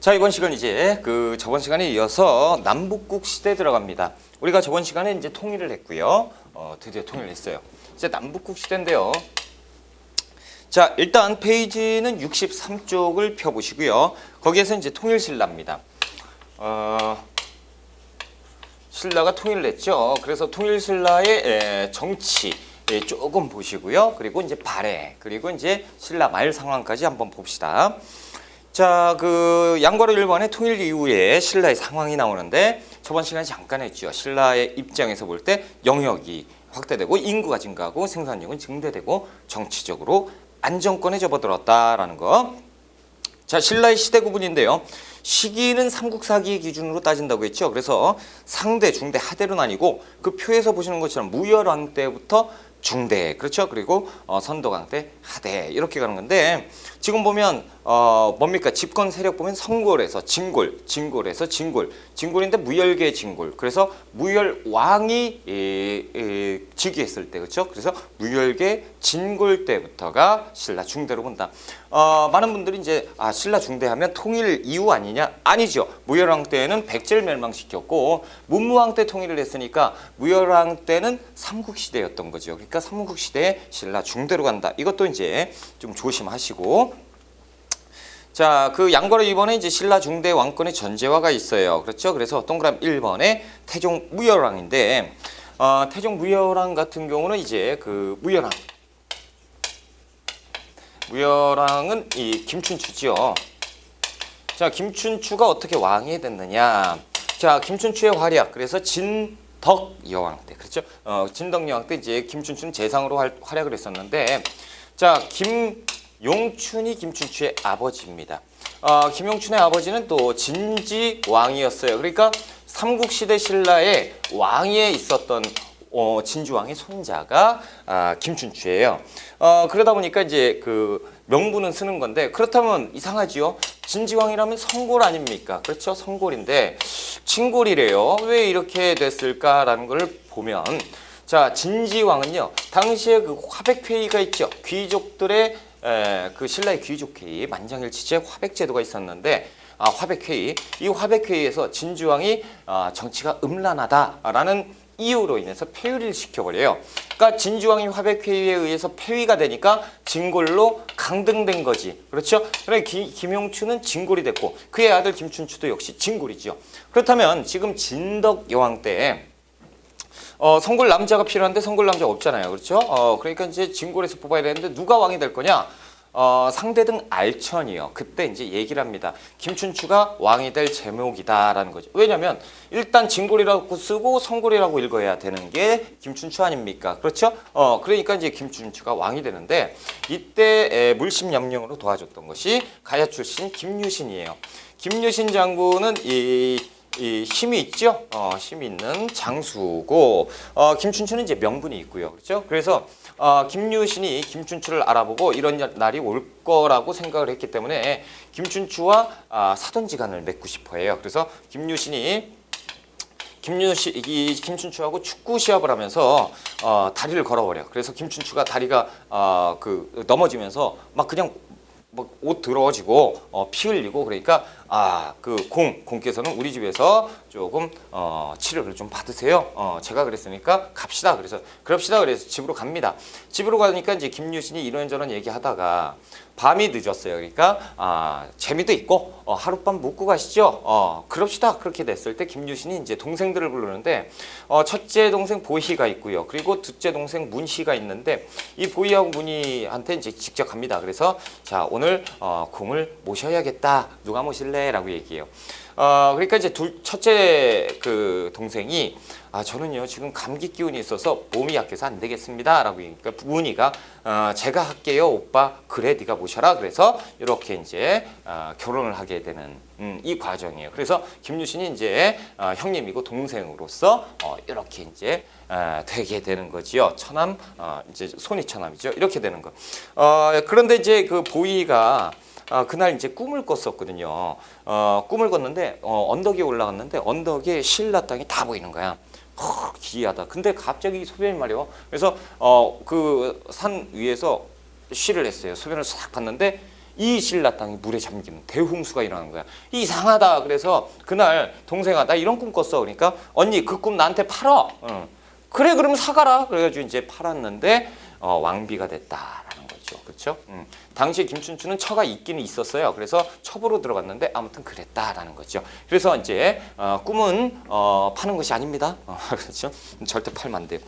자, 이번 시간 이제 저번 시간에 이어서 남북국 시대 들어갑니다. 우리가 저번 시간에 이제 통일을 했고요. 드디어 통일을 했어요. 이제 남북국 시대인데요. 자, 일단 페이지는 63쪽을 펴보시고요. 거기에서 이제 통일신라입니다. 신라가 통일을 했죠. 그래서 통일신라의 정치 조금 보시고요. 그리고 이제 발해, 그리고 이제 신라 말 상황까지 한번 봅시다. 자, 양거로 일본의 통일 이후에 신라의 상황이 나오는데 저번 시간에 잠깐 했죠. 신라의 입장에서 볼 때 영역이 확대되고 인구가 증가하고 생산력은 증대되고 정치적으로 안정권에 접어들었다라는 거. 자, 신라의 시대 구분인데요. 시기는 삼국사기 기준으로 따진다고 했죠. 그래서 상대, 중대, 하대로 나뉘고 그 표에서 보시는 것처럼 무열왕 때부터 중대, 그렇죠? 그리고 선덕왕 때 하대 이렇게 가는 건데 지금 보면 뭡니까? 집권 세력 보면 성골에서 진골, 진골에서 진골, 진골인데 무열계 진골. 그래서 무열왕이 즉위했을 때, 그렇죠? 그래서 무열계 진골 때부터가 신라 중대로 본다. 많은 분들이 이제 신라 중대하면 통일 이후 아니냐? 아니죠. 무열왕 때는 백제를 멸망시켰고 문무왕 때 통일을 했으니까 무열왕 때는 삼국시대였던 거죠. 그러니까 삼국시대에 신라 중대로 간다. 이것도 이제 좀 조심하시고. 자, 양거로 2번에 이제 신라 중대 왕권의 전제화가 있어요. 그렇죠? 그래서 동그라미 1번에 태종 무열왕인데 태종 무열왕 같은 경우는 이제 무열왕은 이 김춘추죠. 자, 김춘추가 어떻게 왕이 됐느냐? 자, 김춘추의 활약. 그래서 진덕 여왕 때, 그렇죠? 진덕 여왕 때 이제 김춘추는 재상으로 활약을 했었는데, 자, 김용춘이 김춘추의 아버지입니다. 김용춘의 아버지는 또 진지왕이었어요. 그러니까 삼국시대 신라의 왕위에 있었던 진주왕의 손자가 김춘추예요. 그러다 보니까 이제 명분은 쓰는 건데 그렇다면 이상하지요. 진지왕이라면 성골 아닙니까? 그렇죠? 성골인데 친골이래요. 왜 이렇게 됐을까라는 걸 보면 자, 진지왕은요. 당시에 화백회의가 있죠. 귀족들의 신라의 귀족회의, 만장일치제 화백제도가 있었는데 화백회의, 이 화백회의에서 진주왕이 정치가 음란하다라는 이유로 인해서 폐위를 시켜버려요. 그러니까 진주왕이 화백회의에 의해서 폐위가 되니까 진골로 강등된 거지. 그렇죠? 그래 김용춘은 진골이 됐고 그의 아들 김춘추도 역시 진골이죠. 그렇다면 지금 진덕 여왕 때 성골 남자가 필요한데 성골 남자가 없잖아요. 그렇죠? 그러니까 이제 진골에서 뽑아야 되는데 누가 왕이 될 거냐? 상대등 알천이요. 그때 이제 얘기를 합니다. 김춘추가 왕이 될 제목이다라는 거죠. 왜냐면 일단 진골이라고 쓰고 성골이라고 읽어야 되는 게 김춘추 아닙니까? 그렇죠? 그러니까 이제 김춘추가 왕이 되는데 이때 물심양령으로 도와줬던 것이 가야 출신 김유신이에요. 김유신 장군은 이 힘이 있죠. 힘이 있는 장수고 김춘추는 이제 명분이 있고요. 그렇죠? 그래서 김유신이 김춘추를 알아보고 이런 날이 올 거라고 생각을 했기 때문에 김춘추와 사돈지간을 맺고 싶어해요. 그래서 김춘추하고 축구 시합을 하면서 다리를 걸어버려. 그래서 김춘추가 다리가 넘어지면서 막 그냥 옷 더러워지고 피 흘리고 그러니까 공께서는 우리 집에서 조금 치료를 좀 받으세요. 제가 그랬으니까 갑시다. 그럽시다. 그래서 집으로 갑니다. 집으로 가니까 이제 김유신이 이런저런 얘기하다가 밤이 늦었어요. 그러니까 재미도 있고 하룻밤 묵고 가시죠. 그럽시다. 그렇게 됐을 때 김유신이 이제 동생들을 부르는데 첫째 동생 보희가 있고요. 그리고 둘째 동생 문희가 있는데 이 보희하고 문희한테 이제 직접 갑니다. 그래서 자, 오늘 공을 모셔야겠다. 누가 모실래? 라고 얘기해요. 그러니까 이제 첫째 동생이 저는요 지금 감기 기운이 있어서 몸이 약해서 안 되겠습니다 라고 하니까 문희가 제가 할게요 오빠. 그래 네가 모셔라. 그래서 이렇게 이제 결혼을 하게 되는 이 과정이에요. 그래서 김유신이 이제 형님이고 동생으로서 이렇게 이제 되게 되는 거지요. 처남 이제 손이 처남이죠. 이렇게 되는 거. 그런데 이제 보이가 그날 이제 꿈을 꿨었거든요. 꿈을 꿨는데 언덕에 올라갔는데 언덕에 신라 땅이 다 보이는 거야. 기이하다. 근데 갑자기 소변이 말이요. 그래서 산 위에서 쉬를 했어요. 소변을 싹 봤는데 이 신라 땅이 물에 잠기는 대홍수가 일어나는 거야. 이상하다. 그래서 그날 동생아 나 이런 꿈 꿨어. 그러니까 언니 그 꿈 나한테 팔어. 그래 그럼 사가라. 그래가지고 이제 팔았는데 왕비가 됐다라는 거죠. 그렇죠? 당시 김춘추는 처가 있기는 있었어요. 그래서 첩으로 들어갔는데 아무튼 그랬다라는 거죠. 그래서 이제 꿈은 파는 것이 아닙니다. 그렇죠? 절대 팔면 안 돼요.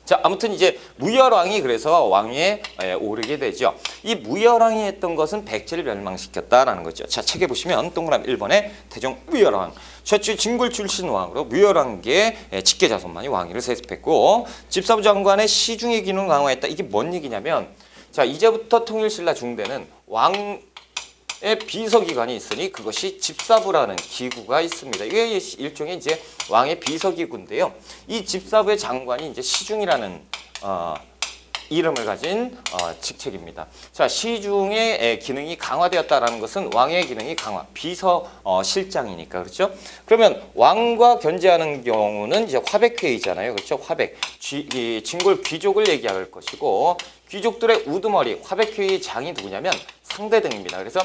자, 아무튼 이제 무열왕이 그래서 왕위에 오르게 되죠. 이 무열왕이 했던 것은 백제를 멸망시켰다라는 거죠. 자, 책에 보시면 동그라미 1번에 태종 무열왕. 최초 진골 출신 왕으로 무열왕계의 직계자손만이 왕위를 세습했고 집사부 장관의 시중의 기능을 강화했다. 이게 뭔 얘기냐면 자, 이제부터 통일신라 중대는 왕의 비서기관이 있으니 그것이 집사부라는 기구가 있습니다. 이게 일종의 이제 왕의 비서기구인데요. 이 집사부의 장관이 이제 시중이라는 이름을 가진 직책입니다. 자, 시중의 기능이 강화되었다라는 것은 왕의 기능이 강화, 비서 실장이니까 그렇죠. 그러면 왕과 견제하는 경우는 이제 화백회의잖아요, 그렇죠. 화백, 진골 귀족을 얘기할 것이고 귀족들의 우두머리, 화백회의 장이 누구냐면 상대등입니다. 그래서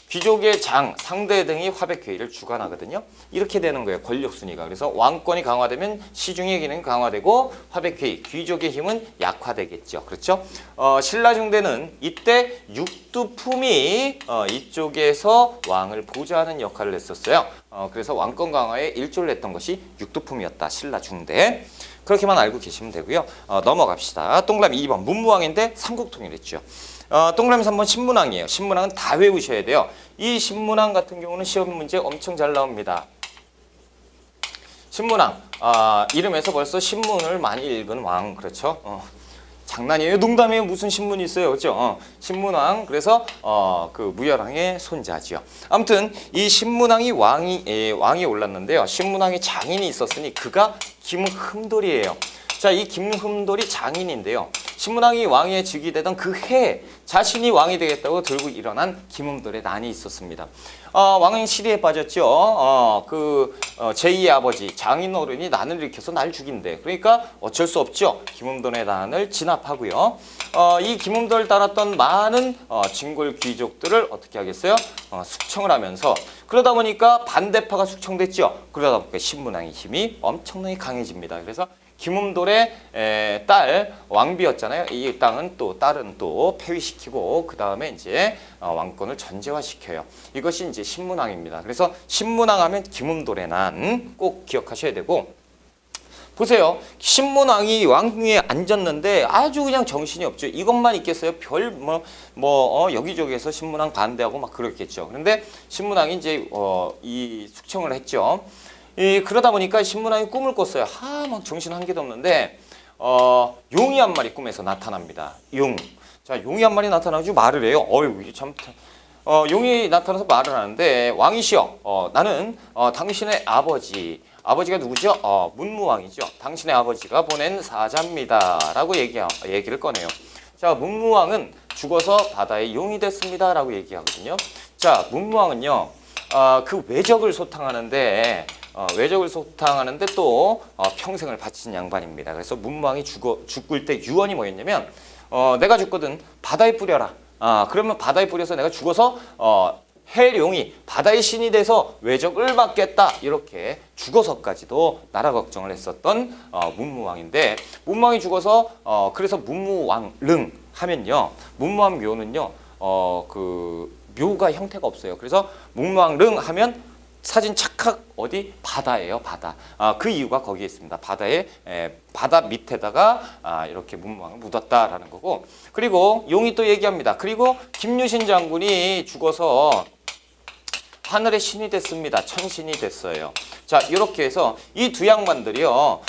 귀족의 장, 상대등이 화백회의를 주관하거든요. 이렇게 되는 거예요. 권력순위가. 그래서 왕권이 강화되면 시중의 기능이 강화되고 화백회의, 귀족의 힘은 약화되겠죠. 그렇죠? 신라중대는 이때 육두품이 이쪽에서 왕을 보좌하는 역할을 했었어요. 그래서 왕권 강화에 일조를 했던 것이 육두품이었다. 신라중대. 그렇게만 알고 계시면 되고요. 넘어갑시다. 동그라미 2번 문무왕인데 삼국통일했죠. 동그라미 3번 신문왕이에요. 신문왕은 다 외우셔야 돼요. 이 신문왕 같은 경우는 시험 문제 엄청 잘 나옵니다. 신문왕, 이름에서 벌써 신문을 많이 읽은 왕, 그렇죠? 장난이에요? 농담이에요? 무슨 신문이 있어요? 그렇죠? 신문왕, 그래서 그 무열왕의 손자지요. 아무튼 이 신문왕이 왕이 올랐는데요. 신문왕이 장인이 있었으니 그가 김흠돌이에요. 자, 이 김흠돌이 장인인데요. 신문왕이 왕위에 즉위되던 그 해 자신이 왕이 되겠다고 들고 일어난 김흠돌의 난이 있었습니다. 왕은 시리에 빠졌죠. 제2의 아버지 장인어른이 난을 일으켜서 날 죽인대. 그러니까 어쩔 수 없죠. 김흠돌의 난을 진압하고요. 이 김흠돌을 따랐던 많은 진골 귀족들을 어떻게 하겠어요? 숙청을 하면서 그러다 보니까 반대파가 숙청됐죠. 그러다 보니까 신문왕의 힘이 엄청나게 강해집니다. 그래서 김흠돌의 딸 왕비였잖아요. 이 딸은 또 폐위시키고 그 다음에 이제 왕권을 전제화시켜요. 이것이 이제 신문왕입니다. 그래서 신문왕 하면 김흠돌의 난 꼭 기억하셔야 되고 보세요. 신문왕이 왕위에 앉았는데 아주 그냥 정신이 없죠. 이것만 있겠어요? 여기저기에서 신문왕 반대하고 막 그랬겠죠. 그런데 신문왕이 이제 이 숙청을 했죠. 그러다 보니까 신문왕이 꿈을 꿨어요. 막 정신 한 개도 없는데 용이 한 마리 꿈에서 나타납니다. 용. 자, 용이 한 마리 나타나가지고 말을 해요. 참. 용이 나타나서 말을 하는데 왕이시여, 나는 당신의 아버지가 누구죠? 문무왕이죠. 당신의 아버지가 보낸 사자입니다. 라고 얘기를 꺼내요. 자, 문무왕은 죽어서 바다의 용이 됐습니다. 라고 얘기하거든요. 자, 문무왕은요, 그 외적을 소탕하는데 또 평생을 바친 양반입니다. 그래서 문무왕이 죽을 때 유언이 뭐였냐면 내가 죽거든 바다에 뿌려라. 그러면 바다에 뿌려서 내가 죽어서 헬용이 바다의 신이 돼서 외적을 막겠다. 이렇게 죽어서까지도 나라 걱정을 했었던 문무왕인데 문무왕이 죽어서 그래서 문무왕릉 하면요. 문무왕 묘는요. 그 묘가 형태가 없어요. 그래서 문무왕릉 하면 사진 착각 어디? 바다예요, 바다. 그 이유가 거기에 있습니다. 바다 밑에다가 이렇게 문무왕을 묻었다라는 거고. 그리고 용이 또 얘기합니다. 그리고 김유신 장군이 죽어서 하늘의 신이 됐습니다. 천신이 됐어요. 자, 이렇게 해서 이 두 양반들이요.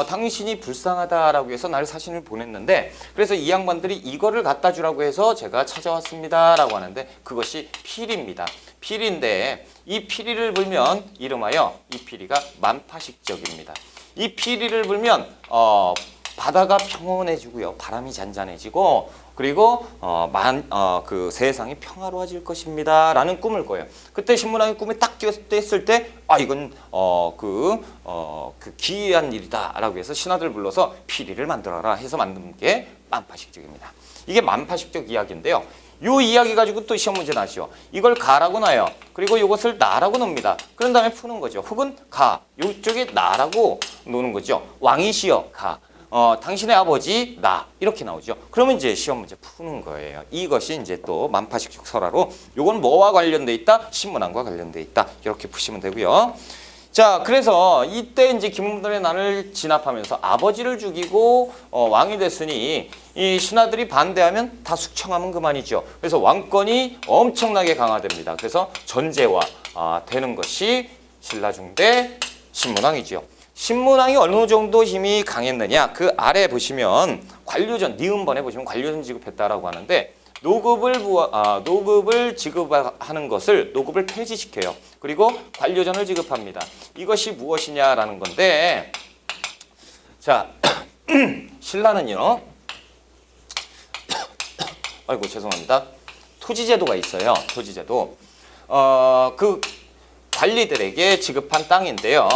당신이 불쌍하다라고 해서 날 사신을 보냈는데 그래서 이 양반들이 이거를 갖다 주라고 해서 제가 찾아왔습니다라고 하는데 그것이 피리입니다. 피리인데 이 피리를 불면 이름하여 이 피리가 만파식적입니다. 이 피리를 불면 바다가 평온해지고요. 바람이 잔잔해지고 그리고 그 세상이 평화로워질 것입니다. 라는 꿈을 꿔요. 그때 신문왕이 꿈에 딱 깼을 때 이건 그 기이한 일이다 라고 해서 신하들 불러서 피리를 만들어라 해서 만든 게 만파식적입니다. 이게 만파식적 이야기인데요. 요 이야기 가지고 또 시험 문제 나죠. 이걸 가라고 놔요. 그리고 이것을 나라고 놉니다. 그런 다음에 푸는 거죠. 혹은 가. 요쪽에 나라고 놓는 거죠. 왕이시여 가. 당신의 아버지 나 이렇게 나오죠. 그러면 이제 시험 문제 푸는 거예요. 이것이 이제 또 만파식적 설화로 요건 뭐와 관련돼 있다? 신문왕과 관련돼 있다. 이렇게 푸시면 되고요. 자, 그래서 이때 이제 김웅들의 난을 진압하면서 아버지를 죽이고 왕이 됐으니 이 신하들이 반대하면 다 숙청하면 그만이죠. 그래서 왕권이 엄청나게 강화됩니다. 그래서 전제화 되는 것이 신라중대 신문왕이죠. 신문왕이 어느 정도 힘이 강했느냐? 그 아래 보시면 관료전, 니은번에 보시면 관료전 지급했다라고 하는데 노급을 지급하는 것을 노급을 폐지시켜요. 그리고 관료전을 지급합니다. 이것이 무엇이냐라는 건데, 자, 신라는요. 아이고 죄송합니다. 토지제도가 있어요. 토지제도. 그 관리들에게 지급한 땅인데요.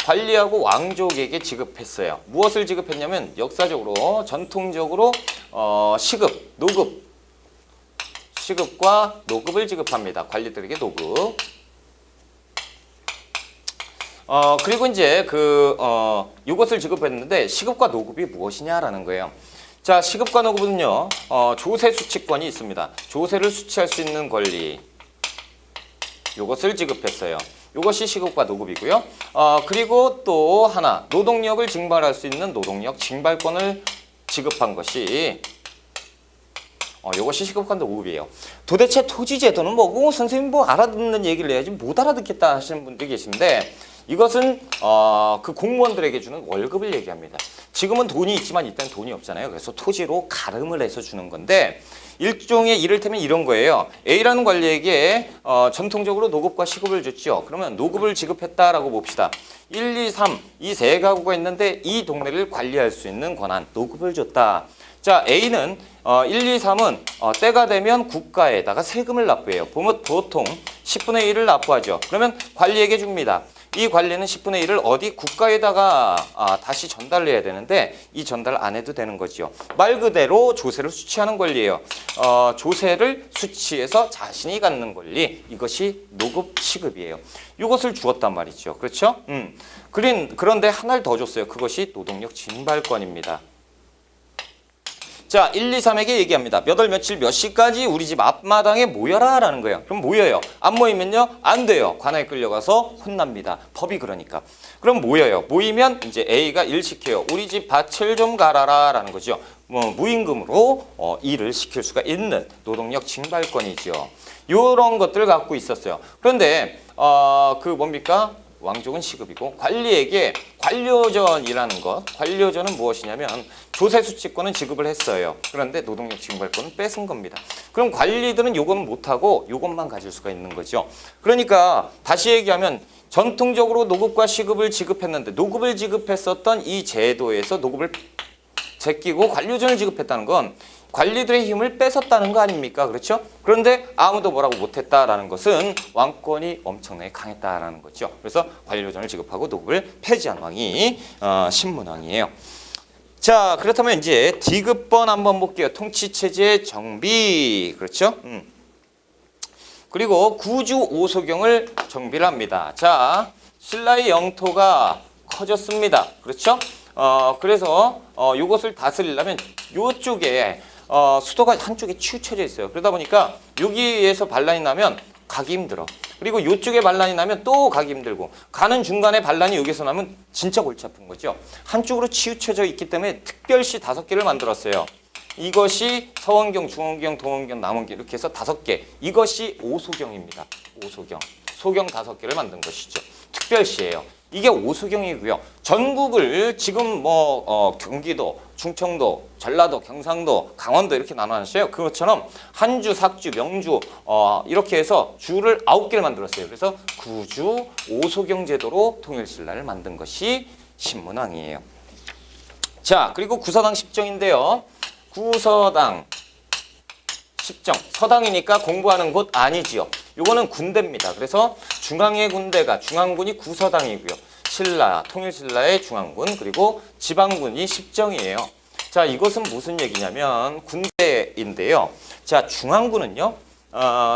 관리하고 왕족에게 지급했어요. 무엇을 지급했냐면 역사적으로 전통적으로 시급, 노급, 시급과 노급을 지급합니다. 관리들에게 노급. 그리고 이제 이것을 지급했는데 시급과 노급이 무엇이냐라는 거예요. 자, 시급과 노급은요. 조세 수치권이 있습니다. 조세를 수치할 수 있는 권리. 이것을 지급했어요. 이것이 시급과 노급이고요. 그리고 또 하나 노동력을 징발할 수 있는 노동력 징발권을 지급한 것이 이것이 시급과 노급이에요. 도대체 토지제도는 뭐고 선생님 뭐 알아듣는 얘기를 해야지 못 알아듣겠다 하시는 분들이 계신데 이것은 그 공무원들에게 주는 월급을 얘기합니다. 지금은 돈이 있지만 이때는 돈이 없잖아요. 그래서 토지로 가름을 해서 주는 건데 일종의 이를테면 이런 거예요. A라는 관리에게 전통적으로 노급과 시급을 줬죠. 그러면 노급을 지급했다라고 봅시다. 1, 2, 3 이 세 가구가 있는데 이 동네를 관리할 수 있는 권한 노급을 줬다. 자, A는 1, 2, 3은 때가 되면 국가에다가 세금을 납부해요. 보통 10분의 1을 납부하죠. 그러면 관리에게 줍니다. 이 관리는 10분의 1을 어디 국가에다가 다시 전달을 해야 되는데 이 전달 안 해도 되는 거죠. 말 그대로 조세를 수취하는 권리예요. 조세를 수취해서 자신이 갖는 권리, 이것이 노급 시급이에요. 이것을 주었단 말이죠. 그렇죠? 그런데 하나를 더 줬어요. 그것이 노동력 징발권입니다. 자, 1, 2, 3에게 얘기합니다. 몇 월 며칠 몇 시까지 우리 집 앞마당에 모여라 라는 거예요. 그럼 모여요. 안 모이면요? 안 돼요. 관아에 끌려가서 혼납니다. 법이 그러니까. 그럼 모여요. 모이면 이제 A가 일 시켜요. 우리 집 밭을 좀 갈아라 라는 거죠. 무임금으로 일을 시킬 수가 있는 노동력 징발권이죠. 이런 것들을 갖고 있었어요. 그런데 뭡니까? 왕족은 시급이고 관리에게 관료전이라는 것, 관료전은 무엇이냐면 조세 수치권은 지급을 했어요. 그런데 노동력 징발권은 뺏은 겁니다. 그럼 관리들은 요거는 못하고 요것만 가질 수가 있는 거죠. 그러니까 다시 얘기하면 전통적으로 노급과 시급을 지급했는데 노급을 지급했었던 이 제도에서 노급을 제끼고 관료전을 지급했다는 건 관리들의 힘을 뺏었다는 거 아닙니까? 그렇죠? 그런데 아무도 뭐라고 못했다라는 것은 왕권이 엄청나게 강했다라는 거죠. 그래서 관료전을 지급하고 노급을 폐지한 왕이 신문왕이에요. 자, 그렇다면 이제 D급번 한번 볼게요. 통치체제 정비. 그렇죠? 그리고 구주 오소경을 정비를 합니다. 자, 신라의 영토가 커졌습니다. 그렇죠? 그래서 이것을 다스리려면 이쪽에 수도가 한쪽에 치우쳐져 있어요. 그러다 보니까 여기에서 반란이 나면 가기 힘들어. 그리고 이쪽에 반란이 나면 또 가기 힘들고 가는 중간에 반란이 여기서 나면 진짜 골치 아픈 거죠. 한쪽으로 치우쳐져 있기 때문에 특별시 5개를 만들었어요. 이것이 서원경, 중원경, 동원경, 남원경 이렇게 해서 5개. 이것이 오소경입니다. 오소경. 소경 5개를 만든 것이죠. 특별시예요. 이게 오소경이고요. 전국을 지금 경기도, 충청도, 전라도, 경상도, 강원도 이렇게 나눠놨어요. 그것처럼 한주, 삭주, 명주 이렇게 해서 주를 9개를 만들었어요. 그래서 구주 오소경 제도로 통일신라를 만든 것이 신문왕이에요. 자, 그리고 구서당 10정인데요. 구서당 10정. 서당이니까 공부하는 곳 아니지요. 요거는 군대입니다. 그래서 중앙의 군대가 중앙군이 구서당이고요. 신라, 통일신라의 중앙군 그리고 지방군이 10정이에요. 자, 이것은 무슨 얘기냐면 군대 군대인데요. 자, 중앙군은요.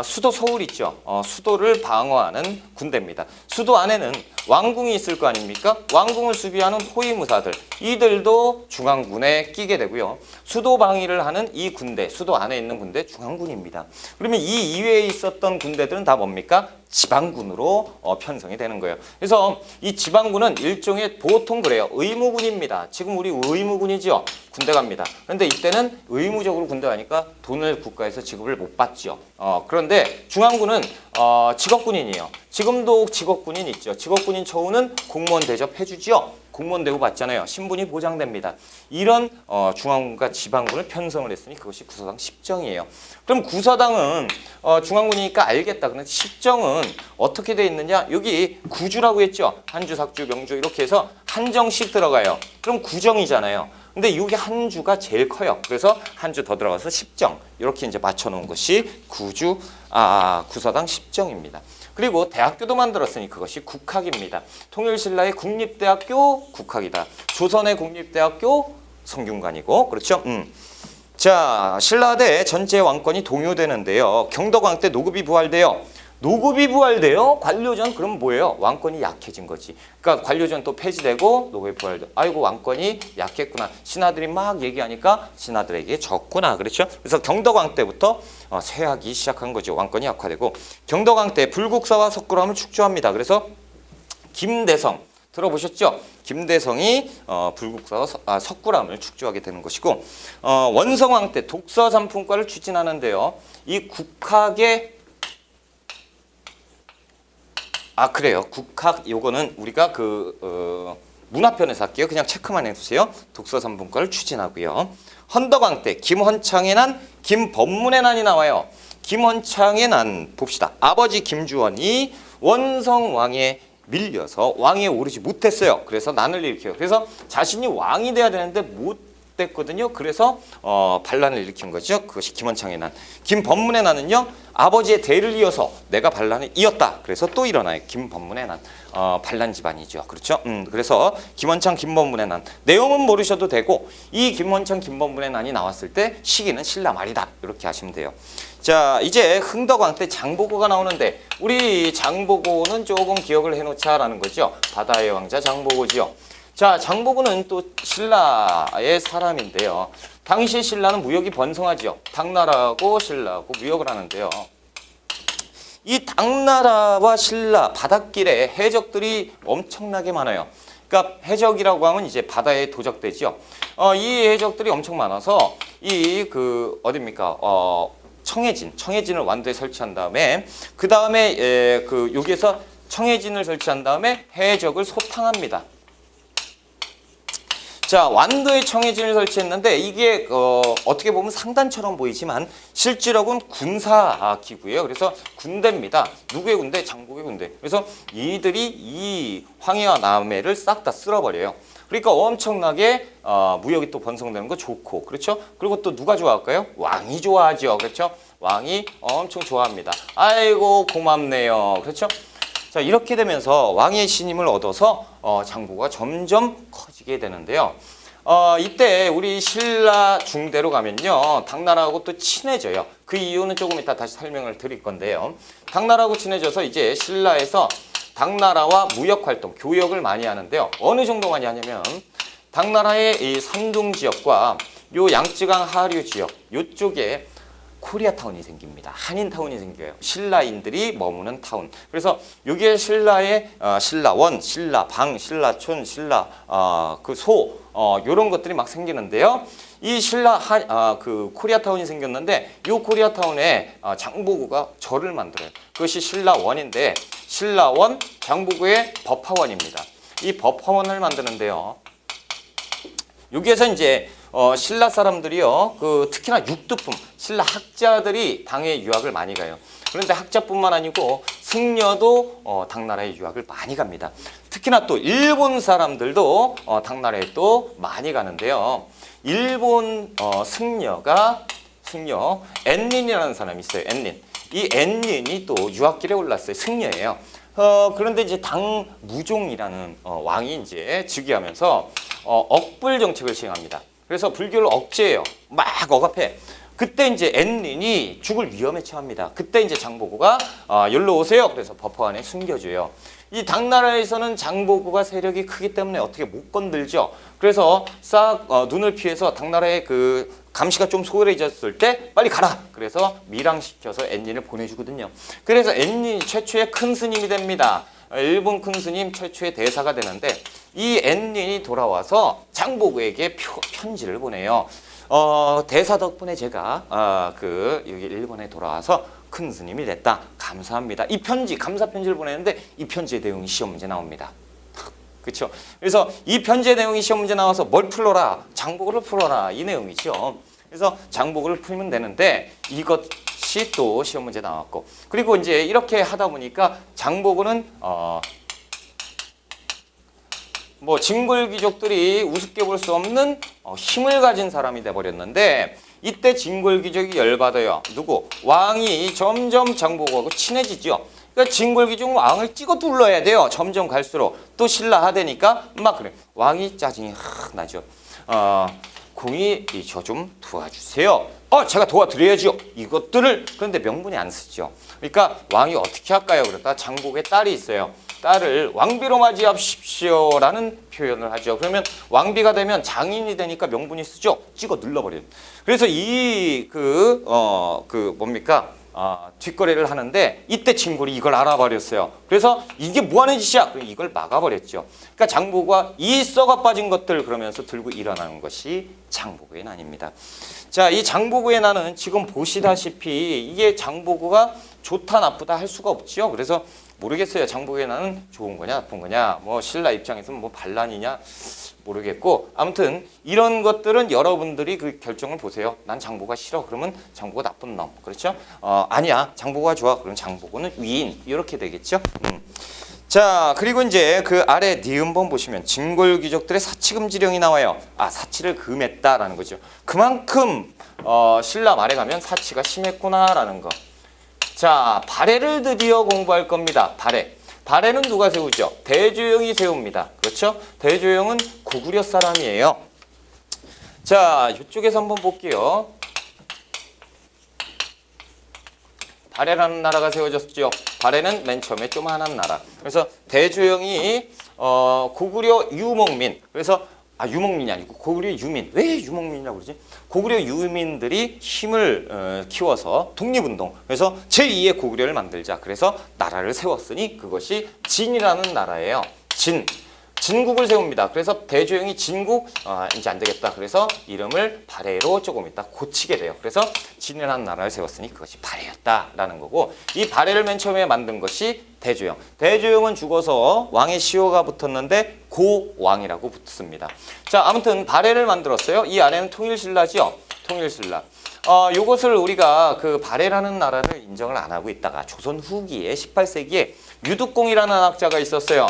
수도 서울 있죠. 수도를 방어하는 군대입니다. 수도 안에는 왕궁이 있을 거 아닙니까? 왕궁을 수비하는 호위무사들, 이들도 중앙군에 끼게 되고요. 수도 방위를 하는 이 군대, 수도 안에 있는 군대 중앙군입니다. 그러면 이 이외에 있었던 군대들은 다 뭡니까? 지방군으로 편성이 되는 거예요. 그래서 이 지방군은 일종의 보통 그래요. 의무군입니다. 지금 우리 의무군이죠. 군대 갑니다. 그런데 이때는 의무적으로 군대 가니까 돈을 국가에서 지급을 못 받죠. 그런데 중앙군은 직업군인이에요. 지금도 직업군인 있죠. 직업군인 처우는 공무원 대접해주죠. 공무원 대우 받잖아요. 신분이 보장됩니다. 이런 중앙군과 지방군을 편성을 했으니 그것이 구서당 10정이에요. 그럼 구서당은 중앙군이니까 알겠다. 그런데 10정은 어떻게 돼 있느냐? 여기 구주라고 했죠. 한주, 삭주, 명주 이렇게 해서 한 정씩 들어가요. 그럼 9정이잖아요. 근데 여기 한 주가 제일 커요. 그래서 한 주 더 들어가서 10정. 이렇게 이제 맞춰놓은 것이 구서당 10정입니다. 그리고 대학교도 만들었으니 그것이 국학입니다. 통일신라의 국립대학교 국학이다. 조선의 국립대학교 성균관이고 그렇죠? 자, 신라대 전체 왕권이 동요되는데요. 경덕왕 때 노급이 부활돼요. 노급이 부활돼요? 관료전 그럼 뭐예요? 왕권이 약해진 거지. 그러니까 관료전 또 폐지되고 노급이 부활돼. 아이고 왕권이 약했구나. 신하들이 막 얘기하니까 신하들에게 졌구나. 그렇죠? 그래서 경덕왕 때부터 쇠하기 시작한 거죠. 왕권이 약화되고 경덕왕 때 불국사와 석굴암을 축조합니다. 그래서 김대성 들어보셨죠? 김대성이 불국사와 석굴암을 축조하게 되는 것이고 원성왕 때 독서삼품과를 추진하는데요. 이 국학의 그래요. 국학 요거는 우리가 문화편에서 할게요. 그냥 체크만 해주세요. 독서삼분과를 추진하고요. 헌덕왕 때 김헌창의 난, 김법문의 난이 나와요. 김헌창의 난 봅시다. 아버지 김주원이 원성왕에 밀려서 왕위에 오르지 못했어요. 그래서 난을 일으켜요. 그래서 자신이 왕이 돼야 되는데 못 됐거든요. 그래서 반란을 일으킨 거죠. 그것이 김헌창의 난. 김법문의 난은요. 아버지의 대를 이어서 내가 반란을 이었다. 그래서 또 일어나요. 김법문의 난. 반란 집안이죠. 그렇죠? 그래서 김헌창, 김법문의 난. 내용은 모르셔도 되고 이 김헌창, 김법문의 난이 나왔을 때 시기는 신라 말이다. 이렇게 하시면 돼요. 자, 이제 흥덕왕 때 장보고가 나오는데 우리 장보고는 조금 기억을 해놓자라는 거죠. 바다의 왕자 장보고지요. 자, 장보고는 또 신라의 사람인데요. 당시 신라는 무역이 번성하죠. 당나라하고 신라하고 무역을 하는데요. 이 당나라와 신라 바닷길에 해적들이 엄청나게 많아요. 그러니까 해적이라고 하면 이제 바다에 도적되죠. 이 해적들이 엄청 많아서 어딥니까? 청해진을 완도에 설치한 다음에 그 다음에 여기에서 청해진을 설치한 다음에 해적을 소탕합니다. 자, 완도에 청해진을 설치했는데 이게 어떻게 보면 상단처럼 보이지만 실질적으로는 군사 기구예요. 그래서 군대입니다. 누구의 군대? 장복의 군대. 그래서 이들이 이 황해와 남해를 싹 다 쓸어버려요. 그러니까 엄청나게 무역이 또 번성되는 거 좋고 그렇죠? 그리고 또 누가 좋아할까요? 왕이 좋아하죠. 그렇죠? 왕이 엄청 좋아합니다. 아이고 고맙네요. 그렇죠? 자, 이렇게 되면서 왕의 신임을 얻어서 장보고가 점점 커지게 되는데요. 이때 우리 신라 중대로 가면요. 당나라하고 또 친해져요. 그 이유는 조금 이따 다시 설명을 드릴 건데요. 당나라하고 친해져서 이제 신라에서 당나라와 무역활동, 교역을 많이 하는데요. 어느 정도 많이 하냐면 당나라의 이 산둥 지역과 요 양쯔강 하류 지역 요쪽에 코리아타운이 생깁니다. 한인타운이 생겨요. 신라인들이 머무는 타운. 그래서 여기에 신라의 신라원, 신라방, 신라촌, 요런 것들이 막 생기는데요. 이 코리아타운이 생겼는데 이 코리아타운에 장보고가 절을 만들어요. 그것이 신라원인데 신라원 장보고의 법화원입니다. 이 법화원을 만드는데요. 여기에서 이제 신라 사람들이요, 특히나 육두품, 신라 학자들이 당에 유학을 많이 가요. 그런데 학자뿐만 아니고 승려도 당나라에 유학을 많이 갑니다. 특히나 또 일본 사람들도 당나라에 또 많이 가는데요. 일본 승려 엔린이라는 사람이 있어요. 엔린. 이 엔린이 또 유학길에 올랐어요. 승려예요. 그런데 이제 당무종이라는 왕이 이제 즉위하면서 억불 정책을 시행합니다. 그래서 불교를 억제해요. 막 억압해. 그때 이제 엔린이 죽을 위험에 처합니다. 그때 이제 장보고가 여기로 오세요. 그래서 버퍼 안에 숨겨줘요. 이 당나라에서는 장보고가 세력이 크기 때문에 어떻게 못 건들죠. 그래서 싹 눈을 피해서 당나라의 그 감시가 좀 소홀해졌을 때 빨리 가라. 그래서 밀항시켜서 엔린을 보내주거든요. 그래서 엔린이 최초의 큰 스님이 됩니다. 일본 큰 스님 최초의 대사가 되는데 이 엔린이 돌아와서 장보고에게 편지를 보내요. 대사 덕분에 제가 여기 일본에 돌아와서 큰 스님이 됐다. 감사합니다. 이 편지, 감사 편지를 보내는데 이 편지의 내용이 시험 문제 나옵니다. 그렇죠? 그래서 이 편지의 내용이 시험 문제 나와서 뭘 풀어라? 장보고를 풀어라. 이 내용이죠. 그래서 장보고를 풀면 되는데 이것이 또 시험 문제 나왔고 그리고 이제 이렇게 하다 보니까 장보고는 뭐 진골귀족들이 우습게 볼 수 없는 힘을 가진 사람이 돼버렸는데 이때 진골귀족이 열받아요. 누구? 왕이 점점 장보고하고 친해지죠. 그러니까 진골귀족은 왕을 찍어 둘러야 돼요. 점점 갈수록 또 신라하되니까 막 그래. 왕이 짜증이 확 나죠. 공이 저 좀 도와주세요. 제가 도와드려야죠. 이것들을 그런데 명분이 안 쓰죠. 그러니까 왕이 어떻게 할까요? 그러다 장보고의 딸이 있어요. 딸을 왕비로 맞이하십시오라는 표현을 하죠. 그러면 왕비가 되면 장인이 되니까 명분이 쓰죠. 찍어 눌러버려요. 그래서 뭡니까? 뒷거래를 하는데 이때 진골이 이걸 알아버렸어요. 그래서 이게 뭐하는 짓이야? 이걸 막아버렸죠. 그러니까 장보고가 이 썩어 빠진 것들 그러면서 들고 일어나는 것이 장보고의 난입니다. 자, 이 장보고의 난은 지금 보시다시피 이게 장보고가 좋다 나쁘다 할 수가 없죠. 그래서 모르겠어요. 장보고의 난은 좋은 거냐 나쁜 거냐 뭐 신라 입장에서는 뭐 반란이냐 모르겠고 아무튼 이런 것들은 여러분들이 그 결정을 보세요. 난 장보고가 싫어. 그러면 장보고 나쁜 놈. 그렇죠? 아니야. 장보고가 좋아. 그럼 장보고는 위인. 이렇게 되겠죠? 자, 그리고 이제 그 아래 니은번 보시면 진골귀족들의 사치금지령이 나와요. 사치를 금했다라는 거죠. 그만큼 신라 말에 가면 사치가 심했구나라는 거. 자, 발해를 드디어 공부할 겁니다. 발해. 발해는 누가 세우죠? 대조영이 세웁니다. 그렇죠? 대조영은 고구려 사람이에요. 자, 이쪽에서 한번 볼게요. 발해라는 나라가 세워졌죠. 발해는 맨 처음에 조그만한 나라. 그래서 대조영이 고구려 유목민. 그래서 유목민이 아니고 고구려 유민. 왜 유목민이라고 그러지? 고구려 유민들이 힘을 키워서 독립운동. 그래서 제2의 고구려를 만들자. 그래서 나라를 세웠으니 그것이 진이라는 나라예요. 진국을 세웁니다. 그래서 대조영이 진국 이제 안 되겠다. 그래서 이름을 발해로 조금 있다 고치게 돼요. 그래서 진이라는 나라를 세웠으니 그것이 발해였다라는 거고 이 발해를 맨 처음에 만든 것이 대조영. 대조영은 죽어서 왕의 시호가 붙었는데 고왕이라고 붙습니다. 자, 아무튼 발해를 만들었어요. 이 안에는 통일신라죠. 통일신라. 요것을 우리가 그 발해라는 나라를 인정을 안 하고 있다가 조선 후기에 18세기에 유득공이라는 학자가 있었어요.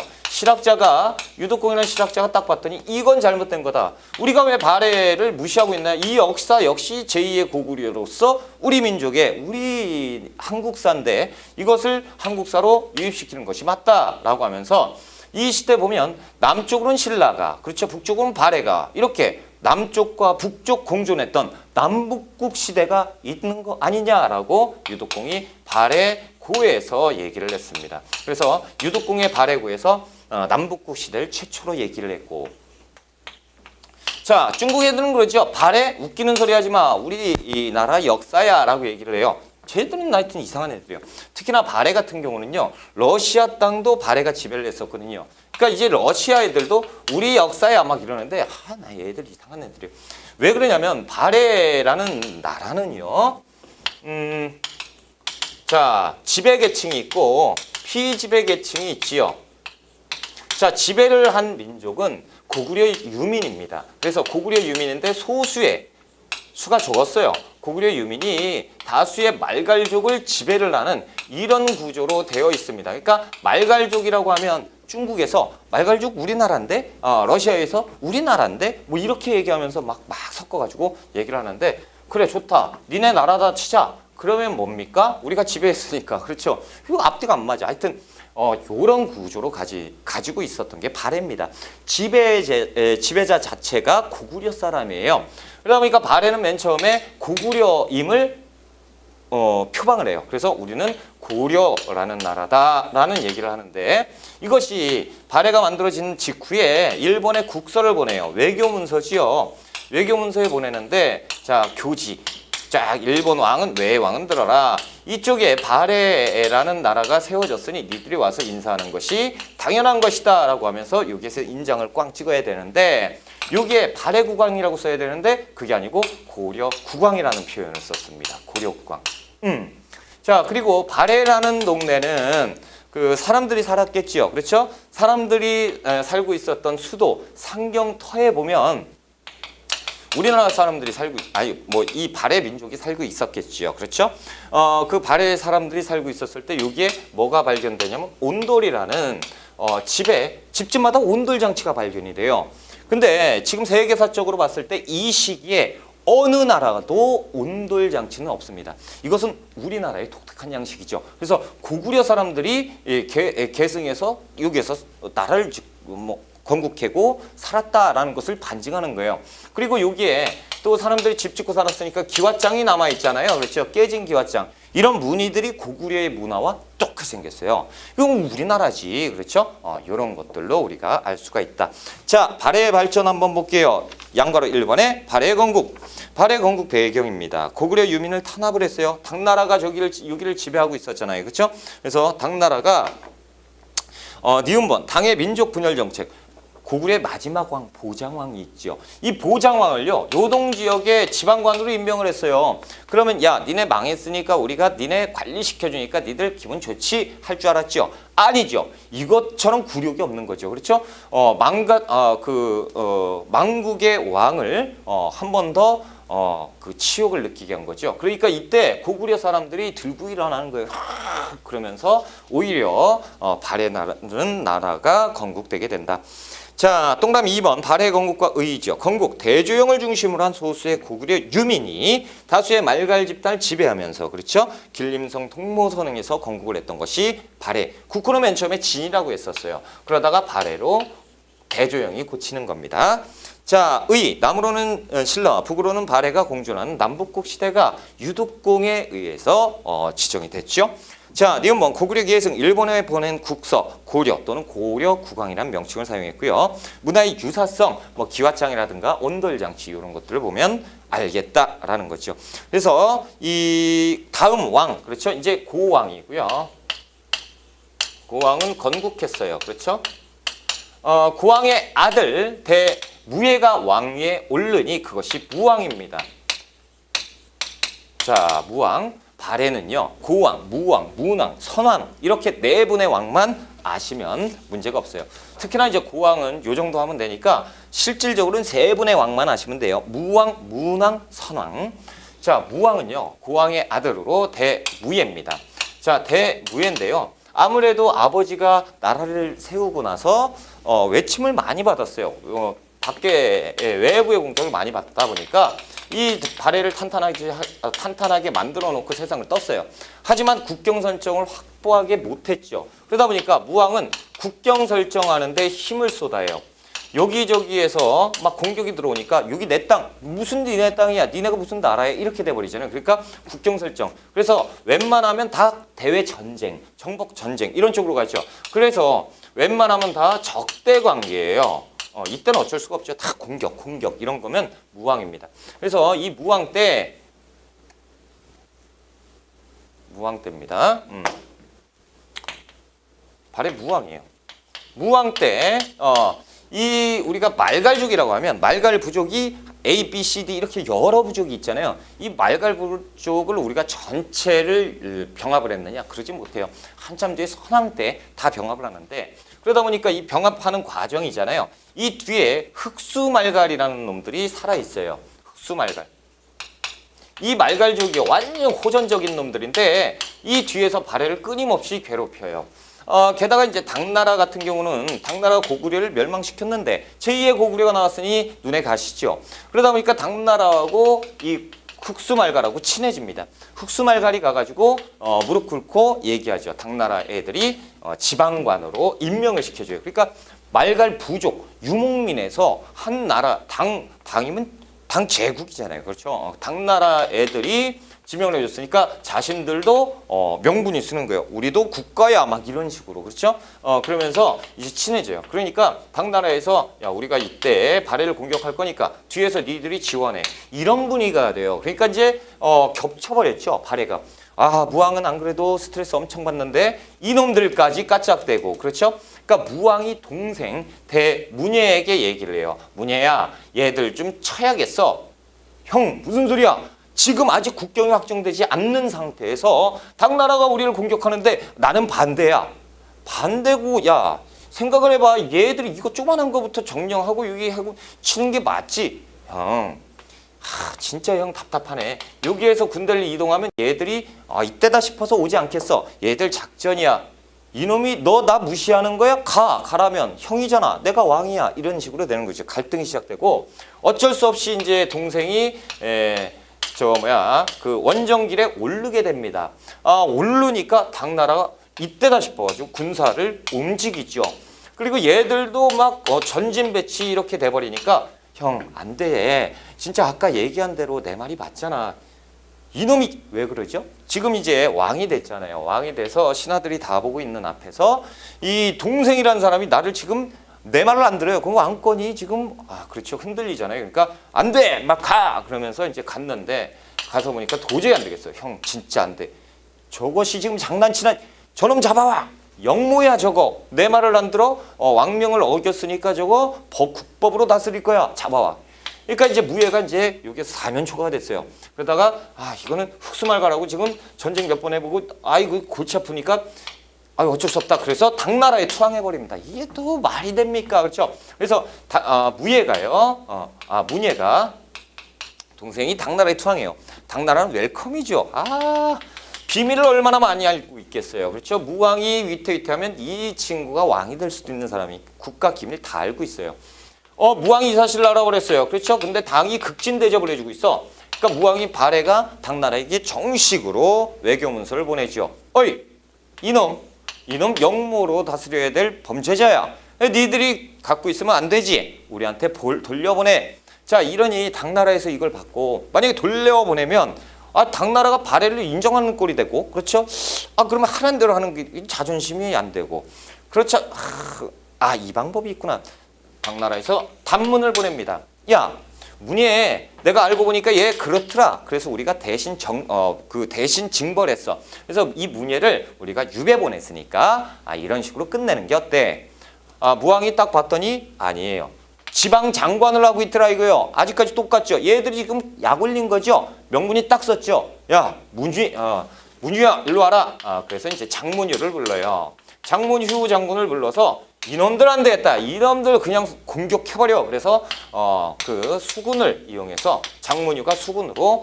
유득공이라는 실학자가 딱 봤더니 이건 잘못된 거다. 우리가 왜 발해를 무시하고 있나? 이 역사 역시 제2의 고구려로서 우리 민족의 우리 한국사인데 이것을 한국사로 유입시키는 것이 맞다라고 하면서 이 시대 보면 남쪽으로는 신라가 그렇죠. 북쪽으로는 발해가 이렇게 남쪽과 북쪽 공존했던 남북국 시대가 있는 거 아니냐라고 유독공이 발해고에서 얘기를 했습니다. 그래서 유독공의 발해고에서 남북국 시대를 최초로 얘기를 했고 자, 중국 애들은 그러죠. 발해 웃기는 소리 하지 마. 우리 이 나라 역사야 라고 얘기를 해요. 쟤들은 하여튼 이상한 애들이에요. 특히나 발해 같은 경우는요. 러시아 땅도 발해가 지배를 했었거든요. 그러니까 이제 러시아 애들도 우리 역사야 막 이러는데 나 얘들 이상한 애들이에요. 왜 그러냐면 발해라는 나라는요. 자, 지배계층이 있고 피지배계층이 있지요. 자, 지배를 한 민족은 고구려 유민입니다. 그래서 고구려 유민인데 소수의 수가 적었어요. 고구려 유민이 다수의 말갈족을 지배를 하는 이런 구조로 되어 있습니다. 그러니까 말갈족이라고 하면 중국에서 말갈족 우리나라인데 러시아에서 우리나라인데 뭐 이렇게 얘기하면서 막 섞어가지고 얘기를 하는데 그래 좋다. 니네 나라다 치자. 그러면 뭡니까? 우리가 지배했으니까. 그렇죠. 이거 앞뒤가 안 맞아. 하여튼 요런 구조로 가지고 있었던 게 발해입니다. 지배자 자체가 고구려 사람이에요. 그러다 보니까 발해는 맨 처음에 고구려임을 표방을 해요. 그래서 우리는 고려라는 나라다라는 얘기를 하는데 이것이 발해가 만들어진 직후에 일본에 국서를 보내요. 외교문서지요. 외교문서에 보내는데 자 교지 쫙 일본 왕은 외왕은 들어라. 이쪽에 발해라는 나라가 세워졌으니 니들이 와서 인사하는 것이 당연한 것이다 라고 하면서 여기에서 인장을 꽝 찍어야 되는데 여기에 발해국왕이라고 써야 되는데 그게 아니고 고려국왕이라는 표현을 썼습니다. 고려국왕. 자 그리고 발해라는 동네는 그 사람들이 살았겠지요. 그렇죠? 사람들이 살고 있었던 수도 상경터에 보면 우리나라 사람들이 이 발해 민족이 살고 있었겠지요. 그렇죠? 그 발해 사람들이 살고 있었을 때 여기에 뭐가 발견되냐면 온돌이라는 집집마다 온돌 장치가 발견이 돼요. 근데 지금 세계사적으로 봤을 때 이 시기에 어느 나라도 온돌 장치는 없습니다. 이것은 우리나라의 독특한 양식이죠. 그래서 고구려 사람들이 계승해서 여기에서 나라를 건국하고 살았다라는 것을 반증하는 거예요. 그리고 여기에 또 사람들이 집 짓고 살았으니까 기와장이 남아 있잖아요. 그렇죠? 깨진 기와장. 이런 무늬들이 고구려의 문화와 똑같이 생겼어요. 이건 우리나라지. 그렇죠? 이런 것들로 우리가 알 수가 있다. 자, 발해의 발전 한번 볼게요. 양가로 1번에 발해 건국. 발해 건국 배경입니다. 고구려 유민을 탄압을 했어요. 당나라가 여기를 지배하고 있었잖아요. 그렇죠? 그래서 당나라가 니은번 당의 민족 분열 정책. 고구려의 마지막 왕 보장왕이 있죠. 이 보장왕을요 요동 지역의 지방관으로 임명을 했어요. 그러면 야 니네 망했으니까 우리가 니네 관리시켜주니까 니들 기분 좋지 할 줄 알았죠? 아니죠. 이것처럼 굴욕이 없는 거죠. 그렇죠? 망국의 왕을 한 번 더 그 치욕을 느끼게 한 거죠. 그러니까 이때 고구려 사람들이 들고 일어나는 거예요. 그러면서 오히려 발해라는 나라가 건국되게 된다. 자, 동그라미 2번 발해 건국과 의의죠. 건국 대조영을 중심으로 한 소수의 고구려 유민이 다수의 말갈 집단을 지배하면서 그렇죠? 길림성 통모선흥에서 건국을 했던 것이 발해. 국호는 맨 처음에 진이라고 했었어요. 그러다가 발해로 대조영이 고치는 겁니다. 자, 의 남으로는 신라, 북으로는 발해가 공존하는 남북국 시대가 유독공에 의해서 지정이 됐죠. 자, 니은번 고구려 기해승 일본에 보낸 국서 고려 또는 고려국왕이라는 명칭을 사용했고요. 문화의 유사성, 기와장이라든가 온돌장치 이런 것들을 보면 알겠다라는 거죠. 그래서 이 다음 왕, 그렇죠? 이제 고왕이고요. 고왕은 건국했어요. 그렇죠? 고왕의 아들 대무예가 왕위에 오르니 그것이 무왕입니다. 자, 무왕. 발해는요 고왕, 무왕, 문왕, 선왕 이렇게 네 분의 왕만 아시면 문제가 없어요. 특히나 이제 고왕은 요 정도 하면 되니까 실질적으로는 세 분의 왕만 아시면 돼요. 무왕, 문왕, 선왕. 자, 무왕은요 고왕의 아들으로 대무예입니다. 자, 대무예인데요. 아무래도 아버지가 나라를 세우고 나서 외침을 많이 받았어요. 밖에 외부의 공격을 많이 받다 보니까 이 발해를 탄탄하게 만들어 놓고 세상을 떴어요. 하지만 국경 설정을 확보하게 못했죠. 그러다 보니까 무왕은 국경 설정하는데 힘을 쏟아요. 여기저기에서 막 공격이 들어오니까 여기 내 땅, 무슨 니네 땅이야, 니네가 무슨 나라야 이렇게 돼버리잖아요. 그러니까 국경 설정. 그래서 웬만하면 다 대외 전쟁, 정복 전쟁 이런 쪽으로 가죠. 그래서 웬만하면 다 적대 관계예요. 이때는 어쩔 수가 없죠. 다 공격 이런 거면 무왕입니다. 그래서 이 무왕 때입니다. 발해 무왕이에요. 무왕 때 이 우리가 말갈족이라고 하면 말갈 부족이 A, B, C, D 이렇게 여러 부족이 있잖아요. 이 말갈 부족을 우리가 전체를 병합을 했느냐? 그러지 못해요. 한참 뒤에 선왕 때 다 병합을 하는데 그러다 보니까 이 병합하는 과정이잖아요. 이 뒤에 흑수말갈이라는 놈들이 살아있어요. 흑수말갈. 이 말갈족이 완전 호전적인 놈들인데 이 뒤에서 발해를 끊임없이 괴롭혀요. 게다가 이제 당나라 같은 경우는 당나라가 고구려를 멸망시켰는데 제2의 고구려가 나왔으니 눈에 가시죠. 그러다 보니까 당나라하고 이 흑수말갈하고 친해집니다. 흑수말갈이 가가지고 무릎 꿇고 얘기하죠. 당나라 애들이 지방관으로 임명을 시켜줘요. 그러니까 말갈 부족, 유목민에서 한 나라 당이면 당 제국이잖아요. 그렇죠? 당나라 애들이 지명을 해줬으니까 자신들도 명분이 쓰는 거예요. 우리도 국가야 막 이런 식으로. 그렇죠? 그러면서 이제 친해져요. 그러니까 당나라에서 야 우리가 이때 발해를 공격할 거니까 뒤에서 니들이 지원해. 이런 분위기가 돼요. 그러니까 이제 겹쳐버렸죠. 발해가. 아 무왕은 안 그래도 스트레스 엄청 받는데 이놈들까지 까짝대고. 그렇죠? 그러니까 무왕이 동생 대문예에게 얘기를 해요. 문예야 얘들 좀 쳐야겠어. 형 무슨 소리야? 지금 아직 국경이 확정되지 않는 상태에서 당나라가 우리를 공격하는데 나는 반대야. 반대고 야 생각을 해봐. 얘들이 이거 조그만한 거부터 정령하고 여기 하고 치는 게 맞지? 형 진짜 형 답답하네. 여기에서 군대를 이동하면 얘들이 이때다 싶어서 오지 않겠어. 얘들 작전이야. 이놈이 너 나 무시하는 거야? 가라면 형이잖아. 내가 왕이야. 이런 식으로 되는 거죠. 갈등이 시작되고 어쩔 수 없이 이제 동생이 그 원정길에 오르게 됩니다. 오르니까 당나라가 이때다 싶어가지고 군사를 움직이죠. 그리고 얘들도 막 전진 배치 이렇게 돼버리니까 형 안 돼. 진짜 아까 얘기한 대로 내 말이 맞잖아. 이놈이 왜 그러죠? 지금 이제 왕이 됐잖아요. 왕이 돼서 신하들이 다 보고 있는 앞에서 이 동생이라는 사람이 나를 지금 내 말을 안 들어요. 그럼 왕권이 지금 그렇죠. 흔들리잖아요. 그러니까 안 돼. 막 가. 그러면서 이제 갔는데 가서 보니까 도저히 안 되겠어요. 형 진짜 안 돼. 저것이 지금 장난치나 저놈 잡아와. 영모야 저거. 내 말을 안 들어? 왕명을 어겼으니까 저거 국법으로 다스릴 거야. 잡아와. 그러니까 이제 무예가 이제 여기서 사면초가가 됐어요. 그러다가 이거는 흑수말가라고 지금 전쟁 몇 번 해보고 이거 골치 아프니까 어쩔 수 없다. 그래서 당나라에 투항해버립니다. 이게 또 말이 됩니까? 그렇죠? 그래서 무예가요. 문예가 동생이 당나라에 투항해요. 당나라는 웰컴이죠. 비밀을 얼마나 많이 알고 있겠어요. 그렇죠? 무왕이 위태위태하면 이 친구가 왕이 될 수도 있는 사람이 국가 기밀 다 알고 있어요. 무왕이 이 사실을 알아버렸어요. 그렇죠? 근데 당이 극진 대접을 해주고 있어. 그러니까 무왕이 발해가 당나라에게 정식으로 외교 문서를 보내죠. 어이 이놈 영모로 다스려야 될 범죄자야. 니들이 갖고 있으면 안 되지. 우리한테 돌려보내. 자 이러니 당나라에서 이걸 받고 만약에 돌려보내면 당나라가 발해를 인정하는 꼴이 되고 그렇죠? 그러면 하는 대로 하는 게 자존심이 안 되고 그렇죠? 이 방법이 있구나. 당나라에서 단문을 보냅니다. 야 문예 내가 알고 보니까 얘 그렇더라. 그래서 우리가 대신 대신 징벌했어. 그래서 이 문예를 우리가 유배 보냈으니까 이런 식으로 끝내는 게 어때? 무왕이 딱 봤더니 아니에요. 지방 장관을 하고 있더라 이거요. 아직까지 똑같죠. 얘들이 지금 약 올린 거죠. 명분이 딱 썼죠. 야 문유야 일로 와라. 그래서 이제 장문유를 불러요. 장문휴 장군을 불러서 이놈들 안 되겠다. 이놈들 그냥 공격해버려. 그래서 그 수군을 이용해서 장문유가 수군으로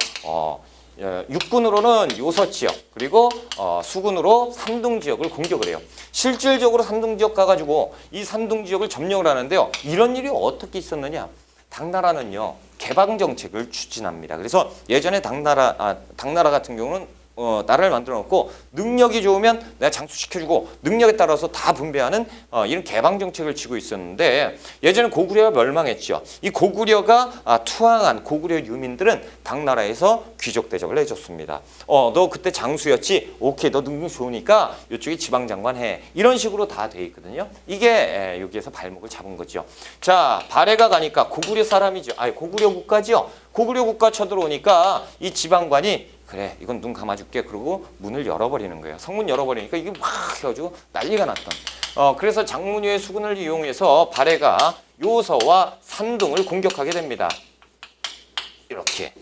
육군으로는 요서 지역 그리고 수군으로 산둥 지역을 공격을 해요. 실질적으로 산둥 지역 가가지고 이 산둥 지역을 점령을 하는데요. 이런 일이 어떻게 있었느냐? 당나라는요 개방 정책을 추진합니다. 그래서 예전에 당나라 같은 경우는 나라를 만들어 놓고 능력이 좋으면 내가 장수시켜주고 능력에 따라서 다 분배하는 이런 개방 정책을 쥐고 있었는데 예전에 고구려가 멸망했죠. 이 고구려가 투항한 고구려 유민들은 당나라에서 귀족 대접을 해줬습니다. 너 그때 장수였지? 오케이 너 능력 좋으니까 이쪽에 지방장관 해. 이런 식으로 다 돼 있거든요. 이게 여기에서 발목을 잡은 거죠. 자 발해가 가니까 고구려 사람이죠. 고구려 국가죠. 고구려 국가 쳐들어오니까 이 지방관이 그래 이건 눈 감아줄게 그러고 문을 열어버리는 거예요. 성문 열어버리니까 이게 막 해가지고 난리가 났던. 그래서 장문유의 수군을 이용해서 발해가 요서와 산둥을 공격하게 됩니다. 이렇게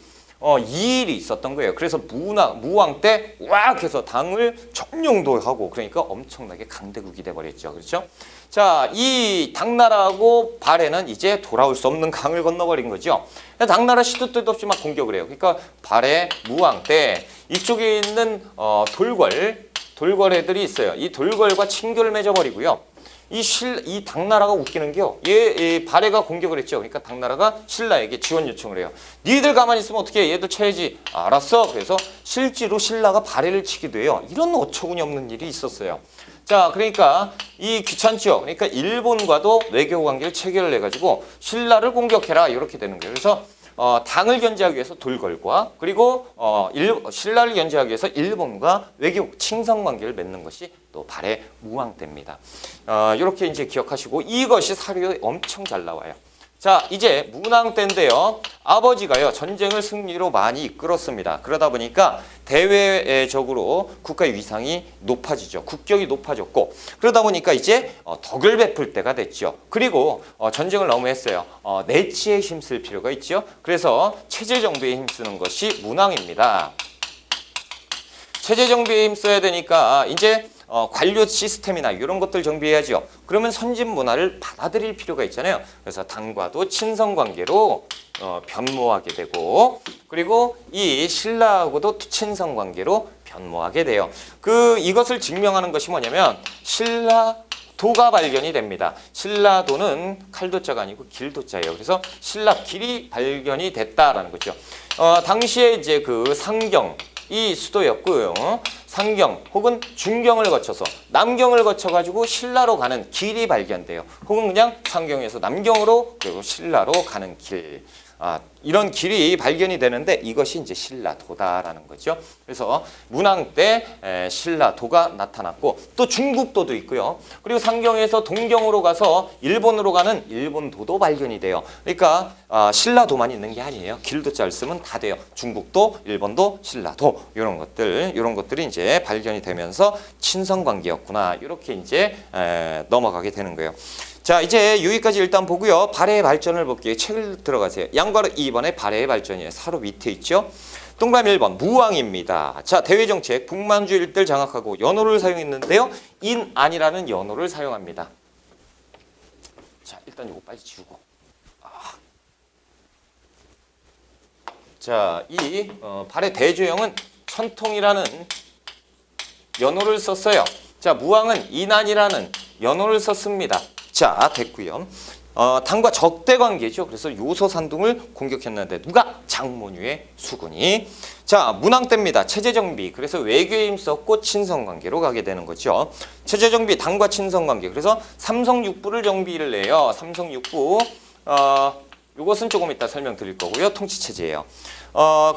이 일이 있었던 거예요. 그래서 무왕 때 왁 해서 당을 점령도 하고 그러니까 엄청나게 강대국이 돼버렸죠. 그렇죠? 자, 이 당나라하고 발해는 이제 돌아올 수 없는 강을 건너버린 거죠. 당나라 시도 때도 없이 막 공격을 해요. 그러니까 발해, 무왕 때 이쪽에 있는 돌궐 애들이 있어요. 이 돌궐과 친교를 맺어버리고요. 이 당나라가 웃기는 게요. 발해가 공격을 했죠. 그러니까 당나라가 신라에게 지원 요청을 해요. 니들 가만히 있으면 어떻게 해? 얘들 쳐야지. 알았어. 그래서 실제로 신라가 발해를 치기도 해요. 이런 어처구니 없는 일이 있었어요. 자, 그러니까 이 귀찮죠. 그러니까 일본과도 외교 관계를 체결을 해가지고 신라를 공격해라 이렇게 되는 거예요. 그래서 당을 견제하기 위해서 돌궐과 그리고 신라를 견제하기 위해서 일본과 외교 친선 관계를 맺는 것이 또 발해 무왕 때입니다. 이렇게 이제 기억하시고 이것이 사료에 엄청 잘 나와요. 자, 이제 문왕 때인데요. 아버지가요, 전쟁을 승리로 많이 이끌었습니다. 그러다 보니까 대외적으로 국가의 위상이 높아지죠. 국격이 높아졌고, 그러다 보니까 이제 덕을 베풀 때가 됐죠. 그리고 전쟁을 너무 했어요. 내치에 힘쓸 필요가 있죠. 그래서 체제 정비에 힘쓰는 것이 문왕입니다. 체제 정비에 힘써야 되니까 이제 관료 시스템이나 이런 것들 정비해야죠. 그러면 선진 문화를 받아들일 필요가 있잖아요. 그래서 당과도 친선 관계로 변모하게 되고, 그리고 이 신라하고도 친선 관계로 변모하게 돼요. 이것을 증명하는 것이 뭐냐면 신라도가 발견이 됩니다. 신라도는 칼도자가 아니고 길도자예요. 그래서 신라길이 발견이 됐다라는 거죠. 당시에 이제 상경 이 수도였고요. 상경 혹은 중경을 거쳐서 남경을 거쳐가지고 신라로 가는 길이 발견돼요. 혹은 그냥 상경에서 남경으로 그리고 신라로 가는 길. 이런 길이 발견이 되는데 이것이 이제 신라도다라는 거죠. 그래서 문왕 때 신라도가 나타났고 또 중국도도 있고요. 그리고 상경에서 동경으로 가서 일본으로 가는 일본도도 발견이 돼요. 그러니까 신라도만 있는 게 아니에요. 길도자를 쓰면 다 돼요. 중국도, 일본도, 신라도 이런 것들이 이제 발견이 되면서 친선 관계였구나. 이렇게 이제 넘어가게 되는 거예요. 자, 이제 여기까지 일단 보고요. 발해의 발전을 볼게요. 책을 들어가세요. 양괄호 2번에 발해의 발전이에요. 사로 밑에 있죠. 동그라미 1번 무왕입니다. 자, 대외정책 북만주 일대를 장악하고 연호를 사용했는데요. 인안이라는 연호를 사용합니다. 자, 일단 이거 빨리 지우고. 자, 이 발해 대조영은 천통이라는 연호를 썼어요. 자, 무왕은 인안이라는 연호를 썼습니다. 자, 됐고요. 당과 적대 관계죠. 그래서 요소산둥을 공격했는데 누가? 장문유의 수군이. 자, 문왕 때입니다. 체제 정비. 그래서 외교에 힘썼고 친선 관계로 가게 되는 거죠. 체제 정비, 당과 친선 관계. 그래서 삼성육부를 정비를 해요. 삼성육부. 이것은 조금 이따 설명드릴 거고요. 통치 체제예요.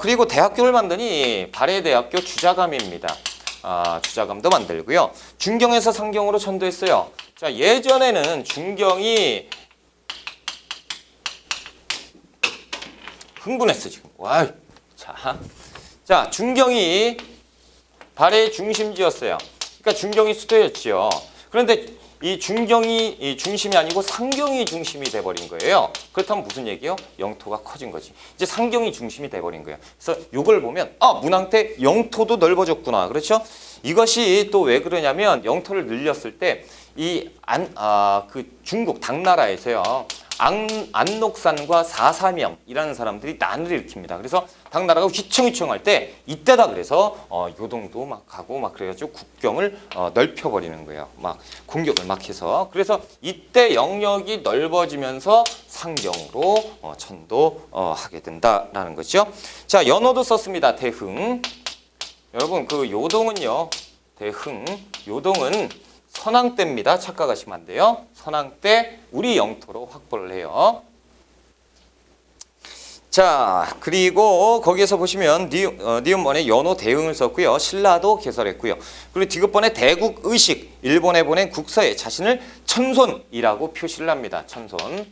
그리고 대학교를 만드니 발해대학교 주자감입니다. 주자감도 만들고요. 중경에서 상경으로 전도했어요. 자, 예전에는 중경이 흥분했어 지금. 와, 자, 중경이 발해의 중심지였어요. 그러니까 중경이 수도였죠. 그런데 이 중경이 중심이 아니고 상경이 중심이 돼버린 거예요. 그렇다면 무슨 얘기요? 영토가 커진 거지. 이제 상경이 중심이 돼버린 거예요. 그래서 이걸 보면 문왕 때 영토도 넓어졌구나. 그렇죠? 이것이 또 왜 그러냐면 영토를 늘렸을 때 중국 당나라에서요. 안녹산과 사사명이라는 사람들이 난을 일으킵니다. 그래서 당나라가 휘청휘청할 때 이때다 그래서 요동도 막 가고 막 그래가지고 국경을 넓혀버리는 거예요. 막 공격을 막 해서. 그래서 이때 영역이 넓어지면서 상경으로 전도하게 된다라는 거죠. 자, 연호도 썼습니다. 대흥. 여러분 요동은요. 대흥. 요동은 선왕 때입니다. 착각하시면 안 돼요. 선왕 때 우리 영토로 확보를 해요. 자, 그리고 거기에서 보시면 니은번에 연호 대응을 썼고요. 신라도 개설했고요. 그리고 디귿번에 대국의식, 일본에 보낸 국서에 자신을 천손이라고 표시를 합니다. 천손,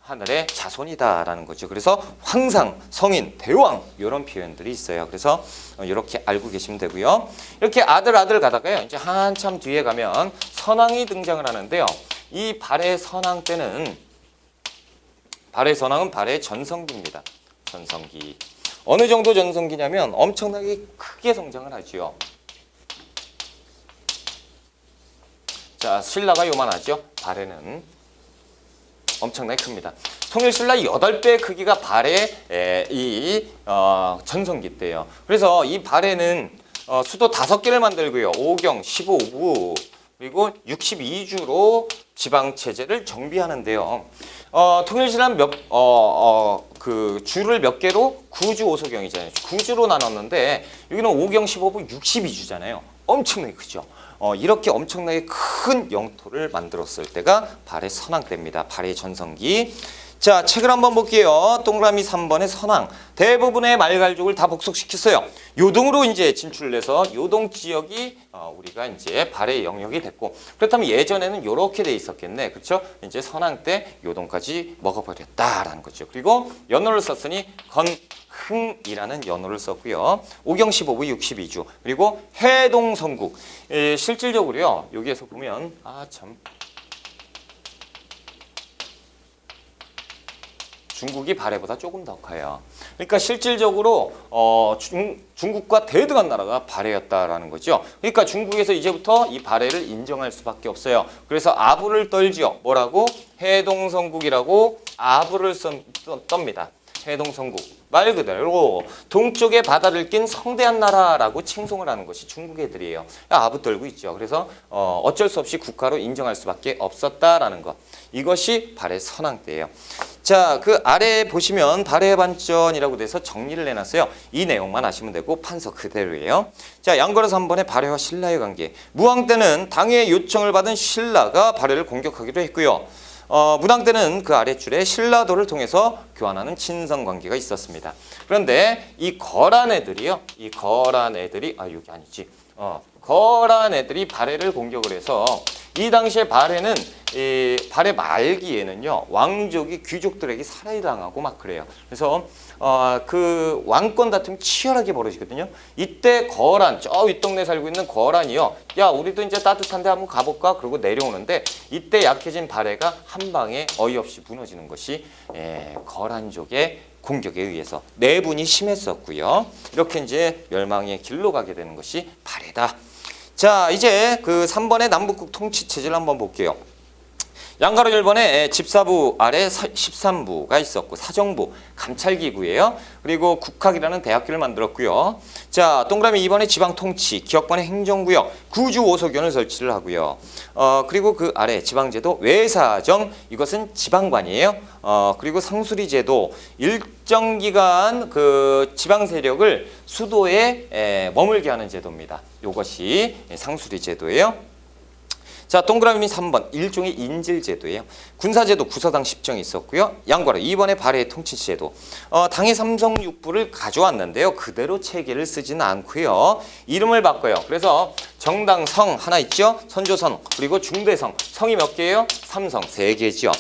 하늘의 자손이다라는 거죠. 그래서 황상, 성인, 대왕 이런 표현들이 있어요. 그래서 이렇게 알고 계시면 되고요. 이렇게 아들 가다가요. 이제 한참 뒤에 가면 선왕이 등장을 하는데요. 이 발해 선왕 때는 발해 선왕은 발해 전성기입니다. 전성기. 어느 정도 전성기냐면 엄청나게 크게 성장을 하죠. 자, 신라가 요만하죠. 발해는 엄청나게 큽니다. 통일신라 8배의 크기가 발해 전성기 때예요. 그래서 이 발해는 수도 5개를 만들고요. 5경, 15부, 그리고 62주로 지방체제를 정비하는데요. 통일신라는 주를 몇 개로? 9주 5소경이잖아요. 9주로 나눴는데 여기는 5경, 15부, 62주잖아요. 엄청나게 크죠. 이렇게 엄청나게 큰 영토를 만들었을 때가 발해 선왕 때입니다. 발해 전성기. 자, 책을 한번 볼게요. 동그라미 3번의 선왕. 대부분의 말갈족을 다 복속시켰어요. 요동으로 이제 진출을 해서 요동 지역이 우리가 이제 발해 영역이 됐고, 그렇다면 예전에는 요렇게 돼 있었겠네. 그렇죠? 이제 선왕 때 요동까지 먹어버렸다라는 거죠. 그리고 연호를 썼으니 건흥이라는 연호를 썼고요. 오경 15부 62주. 그리고 해동성국. 실질적으로요. 여기에서 보면 중국이 발해보다 조금 더 커요. 그러니까 실질적으로 중국과 대등한 나라가 발해였다라는 거죠. 그러니까 중국에서 이제부터 이 발해를 인정할 수밖에 없어요. 그래서 아부를 떨지요. 뭐라고? 해동성국이라고 아부를 떱니다. 해동성국. 말 그대로 동쪽의 바다를 낀 성대한 나라라고 칭송을 하는 것이 중국 애들이에요. 아부 떨고 있죠. 그래서 어쩔 수 없이 국가로 인정할 수밖에 없었다라는 것. 이것이 발해 선왕 때예요. 자, 그 아래 보시면 발해 반전이라고 돼서 정리를 해놨어요. 이 내용만 아시면 되고 판서 그대로예요. 자, 양거래서 한 번에 발해와 신라의 관계. 무왕 때는 당의 요청을 받은 신라가 발해를 공격하기로 했고요. 무당 때는 그 아랫줄에 신라도를 통해서 교환하는 친선 관계가 있었습니다. 그런데 이 거란 애들이요. 이 거란 애들이 여기 아니지. 거란 애들이 발해를 공격을 해서 이 당시에 발해는 발해 말기에는요. 왕족이 귀족들에게 살해당하고 막 그래요. 그래서 그 왕권 다툼이 치열하게 벌어지거든요. 이때 거란, 저 윗동네 살고 있는 거란이요. 야, 우리도 이제 따뜻한데 한번 가볼까? 그러고 내려오는데 이때 약해진 발해가 한 방에 어이없이 무너지는 것이 거란족의 공격에 의해서 내분이 심했었고요. 이렇게 이제 멸망의 길로 가게 되는 것이 발해다. 자, 이제 그 3번의 남북국 통치체제를 한번 볼게요. 양가로 1번에 집사부 아래 13부가 있었고 사정부, 감찰기구예요. 그리고 국학이라는 대학교를 만들었고요. 자, 동그라미 2번에 지방통치, 기역번에 행정구역, 구주 5소견을 설치를 하고요. 그리고 그 아래 지방제도, 외사정, 이것은 지방관이에요. 그리고 상수리제도, 일정 기간 그 지방 세력을 수도에 머물게 하는 제도입니다. 이것이 상수리제도예요. 자, 동그라미 3번 일종의 인질제도예요. 군사제도 구서당 10정이 있었고요. 양과로 2번에 발해의 통치제도. 당의 삼성육부를 가져왔는데요. 그대로 체계를 쓰지는 않고요. 이름을 바꿔요. 그래서 정당성 하나 있죠. 선조성 그리고 중대성. 성이 몇 개예요? 삼성 3개죠.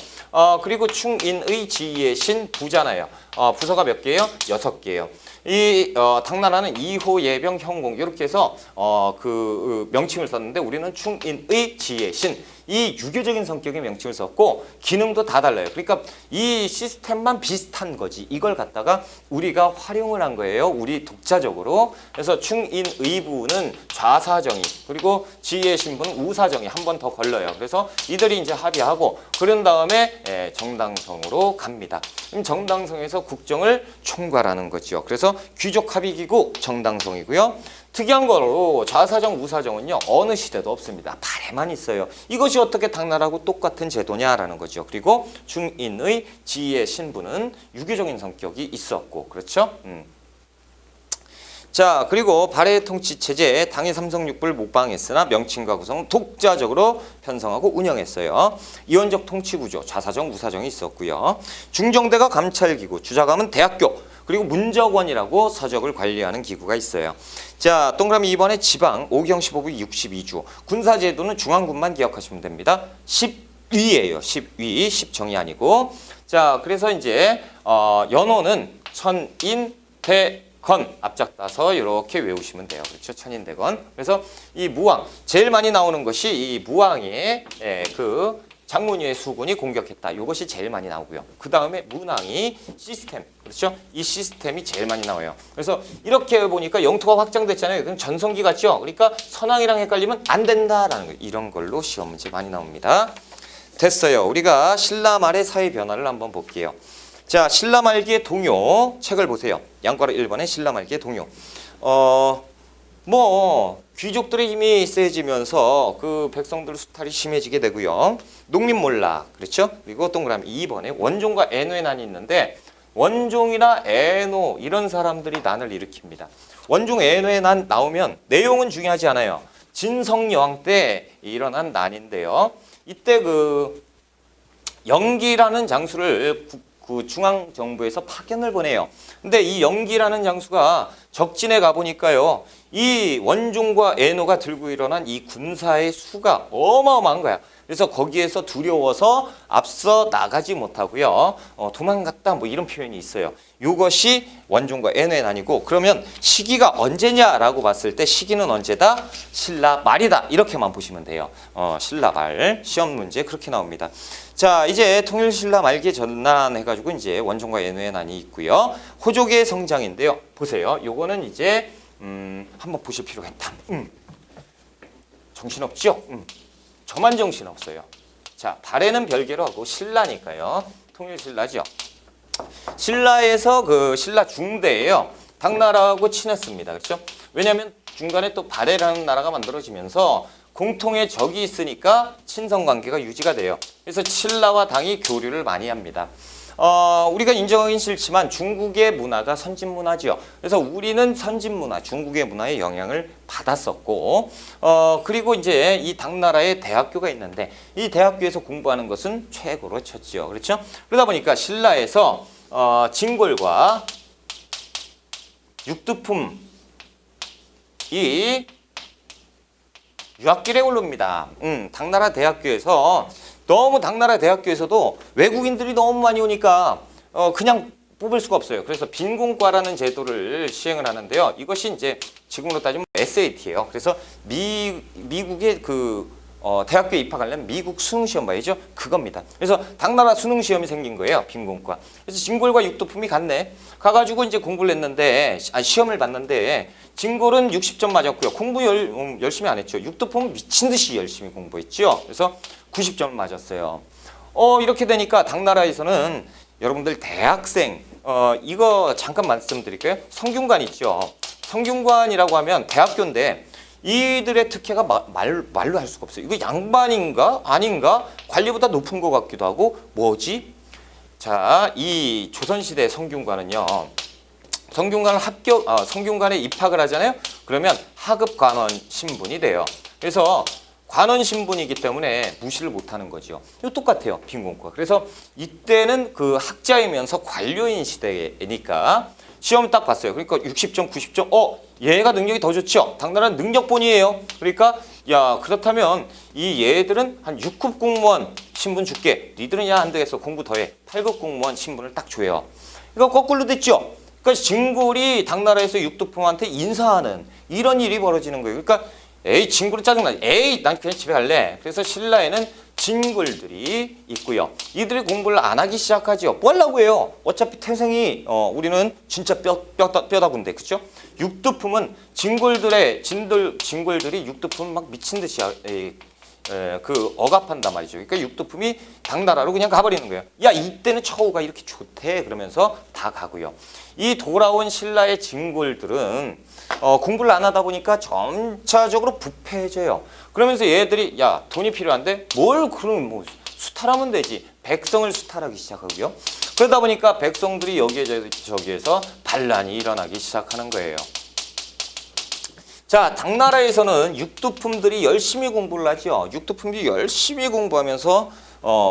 그리고 충인의 지의 신 부잖아요. 부서가 몇 개예요? 6개예요. 이 당나라는 2호 예병 형공 이렇게 해서 그 명칭을 썼는데 우리는 충인의 지혜 신 이 유교적인 성격의 명칭을 썼고 기능도 다 달라요. 그러니까 이 시스템만 비슷한 거지 이걸 갖다가 우리가 활용을 한 거예요. 우리 독자적으로. 그래서 충인의부는 좌사정이 그리고 지혜 신부는 우사정이 한 번 더 걸려요. 그래서 이들이 이제 합의하고 그런 다음에 정당성으로 갑니다. 그럼 정당성에서 국정을 총괄하는 거죠. 그래서 귀족 합의기구 정당성이고요. 특이한 거로 좌사정, 우사정은요. 어느 시대도 없습니다. 발해만 있어요. 이것이 어떻게 당나라하고 똑같은 제도냐라는 거죠. 그리고 중인의 지혜 신부는 유교적인 성격이 있었고 그렇죠? 자, 그리고 발해 통치 체제에 당의 삼성육부를 모방했으나 명칭과 구성은 독자적으로 편성하고 운영했어요. 이원적 통치 구조, 좌사정, 우사정이 있었고요. 중정대가 감찰기구, 주자감은 대학교, 그리고 문적원이라고 서적을 관리하는 기구가 있어요. 자, 동그라미 2번에 지방, 오경 15부 62주. 군사제도는 중앙군만 기억하시면 됩니다. 10위예요. 10위, 10정이 아니고. 자, 그래서 이제 연호는 천인대건 앞짝 따서 이렇게 외우시면 돼요. 그렇죠? 천인대건. 그래서 이 무왕, 제일 많이 나오는 것이 이 무왕의 그 장문위의 수군이 공격했다. 이것이 제일 많이 나오고요. 그 다음에 문왕이 시스템, 그렇죠? 이 시스템이 제일 많이 나와요. 그래서 이렇게 보니까 영토가 확장됐잖아요. 그럼 전성기 같죠? 그러니까 선왕이랑 헷갈리면 안 된다라는 거. 이런 걸로 시험 문제 많이 나옵니다. 됐어요. 우리가 신라 말의 사회 변화를 한번 볼게요. 자, 신라 말기의 동요 책을 보세요. 양과로 1번에 신라 말기의 동요. 귀족들의 힘이 세지면서 그 백성들 수탈이 심해지게 되고요. 농민몰락, 그렇죠? 그리고 동그라미 2번에 원종과 애노의 난이 있는데 원종이나 애노 이런 사람들이 난을 일으킵니다. 원종 애노의 난 나오면 내용은 중요하지 않아요. 진성여왕 때 일어난 난인데요. 이때 그 영기라는 장수를 그 중앙 정부에서 파견을 보내요. 근데 이 영기라는 장수가 적진에 가 보니까요, 이 원종과 애노가 들고 일어난 이 군사의 수가 어마어마한 거야. 그래서 거기에서 두려워서 앞서 나가지 못하고요, 도망갔다, 뭐 이런 표현이 있어요. 이것이 원종과 애노의 난이고, 그러면 시기가 언제냐라고 봤을 때 시기는 언제다? 신라 말이다, 이렇게만 보시면 돼요. 신라 말 시험 문제 그렇게 나옵니다. 자, 이제 통일신라 말기 전난 해가지고 이제 원종과 애노의 난이 있고요. 호족의 성장인데요. 보세요. 요거는 이제 한번 보실 필요가 있다. 정신없죠? 저만 정신없어요. 자, 발해는 별개로 하고 신라니까요. 통일신라죠. 신라에서 그 신라 중대예요. 당나라하고 친했습니다. 그렇죠? 왜냐하면 중간에 또 발해라는 나라가 만들어지면서 공통의 적이 있으니까 친선 관계가 유지가 돼요. 그래서 신라와 당이 교류를 많이 합니다. 우리가 인정하긴 싫지만 중국의 문화가 선진 문화죠. 그래서 우리는 선진 문화, 중국의 문화에 영향을 받았었고, 그리고 이제 이 당나라에 대학교가 있는데 이 대학교에서 공부하는 것은 최고로 쳤죠. 그렇죠? 그러다 보니까 신라에서 진골과 육두품이 유학길에 오릅니다. 당나라 대학교에서 당나라 대학교에서도 외국인들이 너무 많이 오니까 그냥 뽑을 수가 없어요. 그래서 빈공과라는 제도를 시행을 하는데요. 이것이 이제 지금으로 따지면 SAT예요. 그래서 미국의 대학교에 입학하려면 미국 수능시험 봐야죠. 그겁니다. 그래서 당나라 수능시험이 생긴 거예요. 빈공과. 그래서 진골과 육두품이 갔네. 가가지고 이제 공부를 했는데, 시험을 봤는데, 진골은 60점 맞았고요. 공부 열심히 안 했죠. 육두품은 미친 듯이 열심히 공부했죠. 그래서 90점을 맞았어요. 이렇게 되니까 당나라에서는 여러분들 대학생, 이거 잠깐 말씀드릴게요. 성균관 있죠. 성균관이라고 하면 대학교인데 이들의 특혜가 말로 할 수가 없어요. 이거 양반인가 아닌가? 관리보다 높은 것 같기도 하고, 뭐지? 자, 이 조선시대 성균관은요, 성균관에 입학을 하잖아요. 그러면 하급 관원 신분이 돼요. 그래서 관원 신분이기 때문에 무시를 못하는 거죠. 이거 똑같아요, 빈공과. 그래서 이때는 그 학자이면서 관료인 시대니까 시험 딱 봤어요. 그러니까 60점, 90점, 얘가 능력이 더 좋죠. 당나라는 능력본이에요. 그러니까 야, 그렇다면 이 얘들은 한 6급 공무원 신분 줄게. 니들은 야, 안 되겠어. 공부 더해. 8급 공무원 신분을 딱 줘요. 이거 거꾸로 됐죠. 그러니까 진골이 당나라에서 육두품한테 인사하는 이런 일이 벌어지는 거예요. 그러니까 에이, 진골이 짜증나. 에이, 난 그냥 집에 갈래. 그래서 신라에는 진골들이 있고요. 이들이 공부를 안 하기 시작하죠. 뭐 하려고 해요? 어차피 태생이 우리는 진짜 뼈다군데, 그렇죠? 육두품은 진골들이 육두품 막 미친 듯이 억압한단 말이죠. 그러니까 육두품이 당나라로 그냥 가버리는 거예요. 야, 이때는 처우가 이렇게 좋대. 그러면서 다 가고요. 이 돌아온 신라의 진골들은 공부를 안 하다 보니까 점차적으로 부패해져요. 그러면서 얘들이 야, 돈이 필요한데 뭘 그럼 뭐 수탈하면 되지. 백성을 수탈하기 시작하고요. 그러다 보니까 백성들이 저기에서 반란이 일어나기 시작하는 거예요. 자, 당나라에서는 육두품들이 열심히 공부를 하죠. 육두품들이 열심히 공부하면서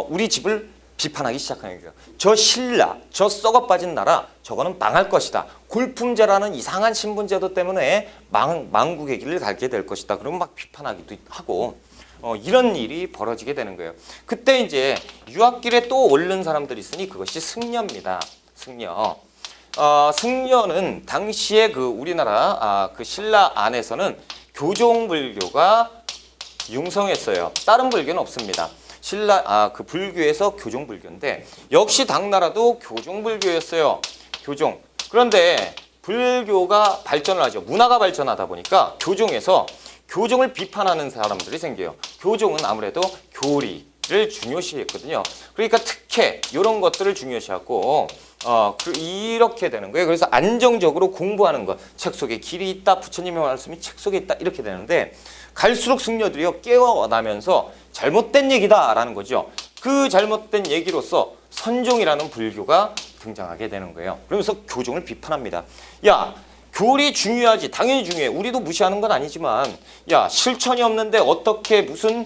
우리 집을 비판하기 시작하는 거예요. 저 신라, 저 썩어빠진 나라, 저거는 망할 것이다. 골품제라는 이상한 신분제도 때문에 망국의 길을 가게 될 것이다. 그러면 막 비판하기도 하고, 이런 일이 벌어지게 되는 거예요. 그때 이제 유학길에 또 오른 사람들이 있으니 그것이 승려입니다. 승려. 승려는 당시에 우리나라 그 신라 안에서는 교종불교가 융성했어요. 다른 불교는 없습니다. 그 불교에서 교종불교인데 역시 당나라도 교종불교였어요. 교종. 그런데 불교가 발전을 하죠. 문화가 발전하다 보니까 교종에서 교종을 비판하는 사람들이 생겨요. 교종은 아무래도 교리를 중요시했거든요. 그러니까 특혜 이런 것들을 중요시하고 이렇게 되는 거예요. 그래서 안정적으로 공부하는 것. 책 속에 길이 있다. 부처님의 말씀이 책 속에 있다. 이렇게 되는데 갈수록 승려들이요 깨어나면서 잘못된 얘기다라는 거죠. 그 잘못된 얘기로서 선종이라는 불교가 등장하게 되는 거예요. 그러면서 교종을 비판합니다. 야, 교리 중요하지. 당연히 중요해. 우리도 무시하는 건 아니지만 야 실천이 없는데 어떻게 무슨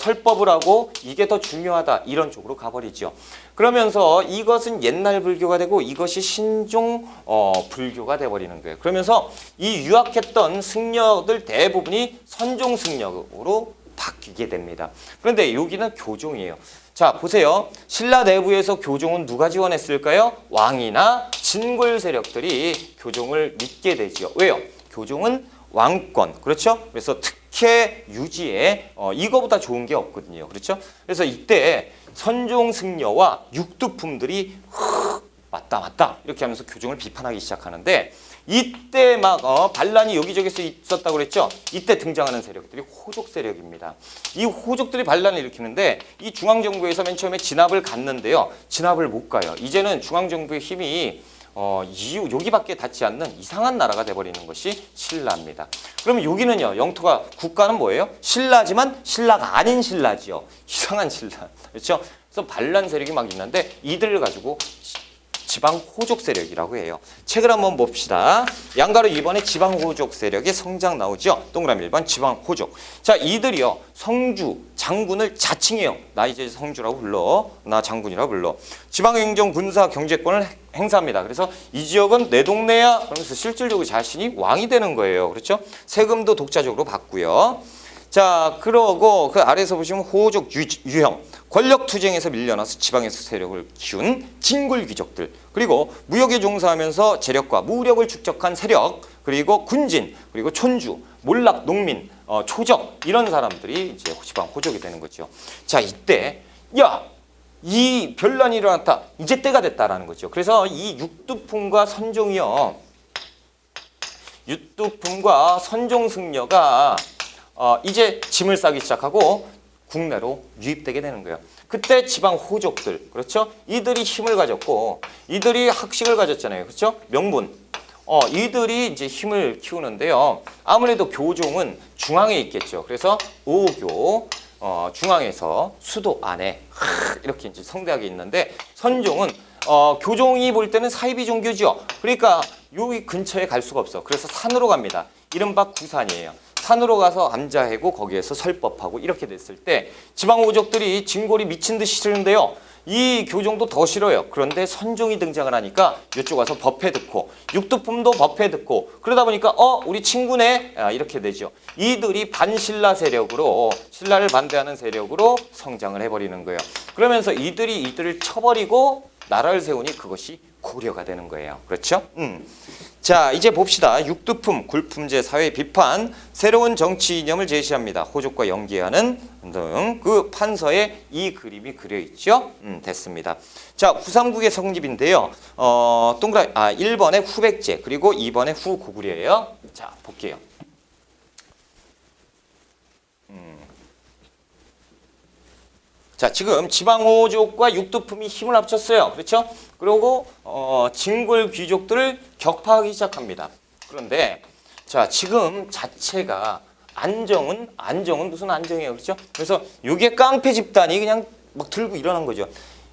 설법을 하고 이게 더 중요하다 이런 쪽으로 가버리죠. 그러면서 이것은 옛날 불교가 되고 이것이 신종 불교가 돼버리는 거예요. 그러면서 이 유학했던 승려들 대부분이 선종 승려로 바뀌게 됩니다. 그런데 여기는 교종이에요. 자 보세요. 신라 내부에서 교종은 누가 지원했을까요? 왕이나 진골 세력들이 교종을 믿게 되죠. 왜요? 교종은 왕권, 그렇죠? 그래서 특혜 유지에 이거보다 좋은 게 없거든요. 그렇죠? 그래서 이때 선종 승려와 육두품들이 맞다 이렇게 하면서 교종을 비판하기 시작하는데 이때 막 반란이 여기저기서 있었다고 그랬죠. 이때 등장하는 세력들이 호족 세력입니다. 이 호족들이 반란을 일으키는데 이 중앙정부에서 맨 처음에 진압을 갔는데요. 진압을 못 가요. 이제는 중앙정부의 힘이 여기밖에 닿지 않는 이상한 나라가 돼버리는 것이 신라입니다. 그러면 여기는요. 영토가 국가는 뭐예요? 신라지만 신라가 아닌 신라지요. 이상한 신라. 그렇죠? 그래서 반란 세력이 막 있는데 이들을 가지고 지방 호족 세력이라고 해요. 책을 한번 봅시다. 양가로 2번에 지방 호족 세력의 성장 나오죠. 동그라미 1번 지방 호족. 자, 이들이요. 성주, 장군을 자칭해요. 나 이제 성주라고 불러. 나 장군이라고 불러. 지방 행정, 군사, 경제권을 행사합니다. 그래서 이 지역은 내 동네야. 그러면서 실질적으로 자신이 왕이 되는 거예요. 그렇죠? 세금도 독자적으로 받고요. 자, 그러고 그 아래에서 보시면 호족 유형, 권력 투쟁에서 밀려나서 지방에서 세력을 키운 진골 귀족들, 그리고 무역에 종사하면서 재력과 무력을 축적한 세력, 그리고 군진, 그리고 촌주, 몰락, 농민, 초적 이런 사람들이 이제 지방 호족이 되는 거죠. 자, 이때 이 변란이 일어났다. 이제 때가 됐다라는 거죠. 그래서 이 육두품과 선종이요. 육두품과 선종 승려가 이제 짐을 싸기 시작하고 국내로 유입되게 되는 거예요. 그때 지방 호족들, 그렇죠? 이들이 힘을 가졌고 이들이 학식을 가졌잖아요. 그렇죠? 명분. 이들이 이제 힘을 키우는데요. 아무래도 교종은 중앙에 있겠죠. 그래서 오교 중앙에서 수도 안에 이렇게 이제 성대하게 있는데 선종은 교종이 볼 때는 사이비 종교죠. 그러니까 여기 근처에 갈 수가 없어. 그래서 산으로 갑니다. 이른바 구산이에요. 산으로 가서 암자해고 거기에서 설법하고 이렇게 됐을 때 지방 호족들이 진골이 미친 듯이 싫은데요. 이 교종도 더 싫어요. 그런데 선종이 등장을 하니까 이쪽 와서 법회 듣고 육두품도 법회 듣고 그러다 보니까 우리 친구네 이렇게 되죠. 이들이 반신라 세력으로 신라를 반대하는 세력으로 성장을 해버리는 거예요. 그러면서 이들을 쳐버리고 나라를 세우니 그것이 고려가 되는 거예요. 그렇죠? 자, 이제 봅시다. 육두품, 굴품제 사회 비판, 새로운 정치 이념을 제시합니다. 호족과 연계하는 등 그 판서에 이 그림이 그려 있죠. 됐습니다. 자, 후삼국의 성립인데요. 1번에 후백제, 그리고 2번에 후고구려예요. 자, 볼게요. 자, 지금 지방호족과 육두품이 힘을 합쳤어요. 그렇죠? 그리고 진골 귀족들을 격파하기 시작합니다. 그런데 자, 지금 자체가 안정은 무슨 안정이에요. 그렇죠? 그래서 이게 깡패 집단이 그냥 막 들고 일어난 거죠.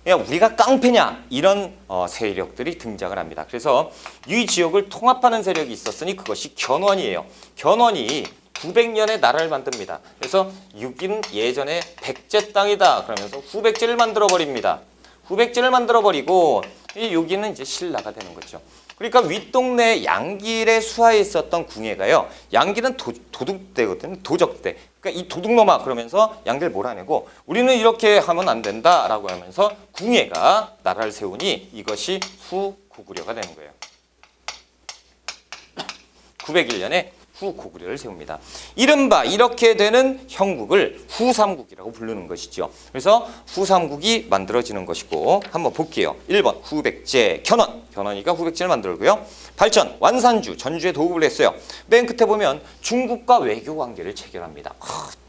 야, 우리가 깡패냐? 이런 세력들이 등장을 합니다. 그래서 이 지역을 통합하는 세력이 있었으니 그것이 견훤이에요. 견훤이 900년에 나라를 만듭니다. 그래서 여기는 예전에 백제 땅이다. 그러면서 후백제를 만들어 버립니다. 후백제를 만들어 버리고 여기는 이제 신라가 되는 거죠. 그러니까 윗동네 양길에 수하에 있었던 궁예가요. 양길은 도둑대거든요. 도적대. 그러니까 이 도둑놈아 그러면서 양길 몰아내고 우리는 이렇게 하면 안 된다라고 하면서 궁예가 나라를 세우니 이것이 후고구려가 되는 거예요. 901년에 후고구려를 세웁니다. 이른바 이렇게 되는 형국을 후삼국이라고 부르는 것이죠. 그래서 후삼국이 만들어지는 것이고 한번 볼게요. 1번 후백제 견훤이가 후백제를 만들고요. 발전 완산주 전주에 도읍을 했어요. 맨 끝에 보면 중국과 외교 관계를 체결합니다.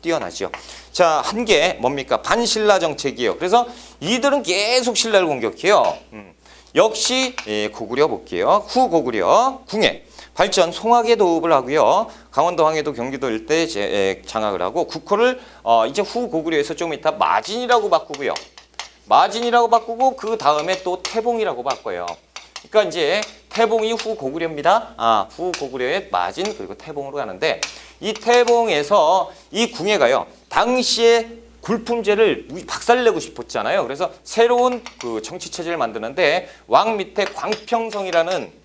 뛰어나죠. 자, 한 개 뭡니까? 반신라 정책이에요. 그래서 이들은 계속 신라를 공격해요. 역시 고구려 볼게요. 후고구려 궁예 발전 송악의 도읍을 하고요. 강원도 황해도 경기도 일대 장악을 하고 국호를 이제 후고구려에서 좀 이따 마진이라고 바꾸고요. 마진이라고 바꾸고 그 다음에 또 태봉이라고 바꿔요. 그러니까 이제 태봉이 후고구려입니다. 후고구려의 마진 그리고 태봉으로 가는데 이 태봉에서 이 궁예가요. 당시에 굴품제를 박살내고 싶었잖아요. 그래서 새로운 그 정치 체제를 만드는데 왕 밑에 광평성이라는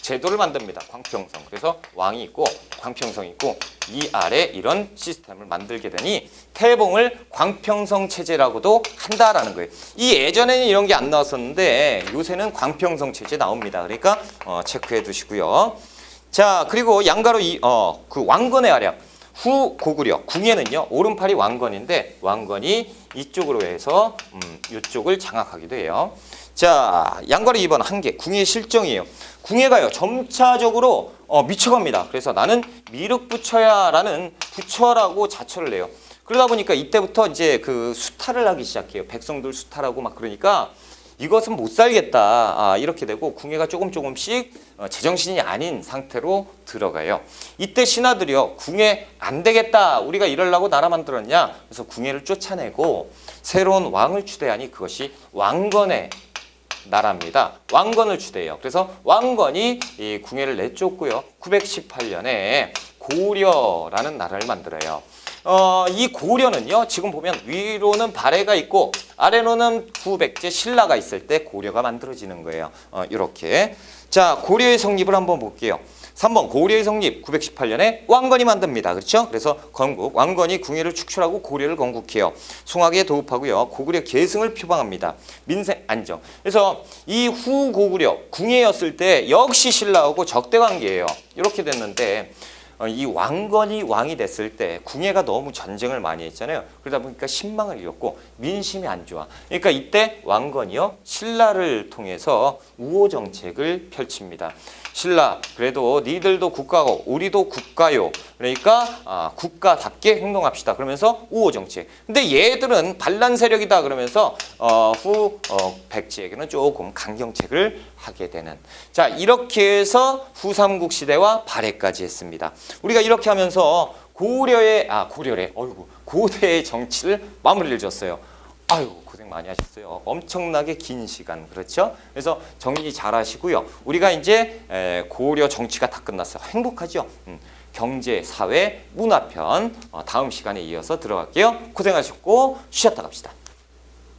제도를 만듭니다. 광평성. 그래서 왕이 있고 광평성이 있고 이 아래 이런 시스템을 만들게 되니 태봉을 광평성 체제라고도 한다라는 거예요. 이 예전에는 이런 게 안 나왔었는데 요새는 광평성 체제 나옵니다. 그러니까 체크해 두시고요. 자, 그리고 양가로 그 왕건의 활약. 후 고구려 궁예는요. 오른팔이 왕건인데 왕건이 이쪽으로 해서 이쪽을 장악하기도 해요. 자, 양가로 2번 한계 궁예 실정이에요. 궁예가요 점차적으로 미쳐갑니다. 그래서 나는 미륵부처야라는 부처라고 자처를 해요. 그러다 보니까 이때부터 이제 그 수탈을 하기 시작해요. 백성들 수탈하고 막 그러니까 이것은 못 살겠다. 이렇게 되고 궁예가 조금씩 제정신이 아닌 상태로 들어가요. 이때 신하들이요. 궁예 안 되겠다. 우리가 이러려고 나라 만들었냐. 그래서 궁예를 쫓아내고 새로운 왕을 추대하니 그것이 왕건의 나라입니다. 왕건을 추대해요. 그래서 왕건이 이 궁예를 내쫓고요. 918년에 고려라는 나라를 만들어요. 이 고려는요. 지금 보면 위로는 발해가 있고 아래로는 구백제 신라가 있을 때 고려가 만들어지는 거예요. 이렇게. 자, 고려의 성립을 한번 볼게요. 3번 고려의 성립 918년에 왕건이 만듭니다. 그렇죠? 그래서 건국 왕건이 궁예를 축출하고 고려를 건국해요. 송악에 도읍하고요. 고구려 계승을 표방합니다. 민생 안정. 그래서 이 후고구려 궁예였을 때 역시 신라하고 적대 관계예요. 이렇게 됐는데 이 왕건이 왕이 됐을 때 궁예가 너무 전쟁을 많이 했잖아요. 그러다 보니까 신망을 잃었고 민심이 안 좋아. 그러니까 이때 왕건이요. 신라를 통해서 우호 정책을 펼칩니다. 신라 그래도 니들도 국가고 우리도 국가요. 그러니까 국가답게 행동합시다. 그러면서 우호 정책. 근데 얘들은 반란 세력이다. 그러면서 후 백제에게는 조금 강경책을 하게 되는. 자, 이렇게 해서 후삼국 시대와 발해까지 했습니다. 우리가 이렇게 하면서 고려의 고대의 정치를 마무리를 줬어요. 아유, 고생 많이 하셨어요. 엄청나게 긴 시간. 그렇죠? 그래서 정리 잘 하시고요. 우리가 이제 고려 정치가 다 끝났어요. 행복하죠? 경제, 사회, 문화편 다음 시간에 이어서 들어갈게요. 고생하셨고 쉬었다 갑시다.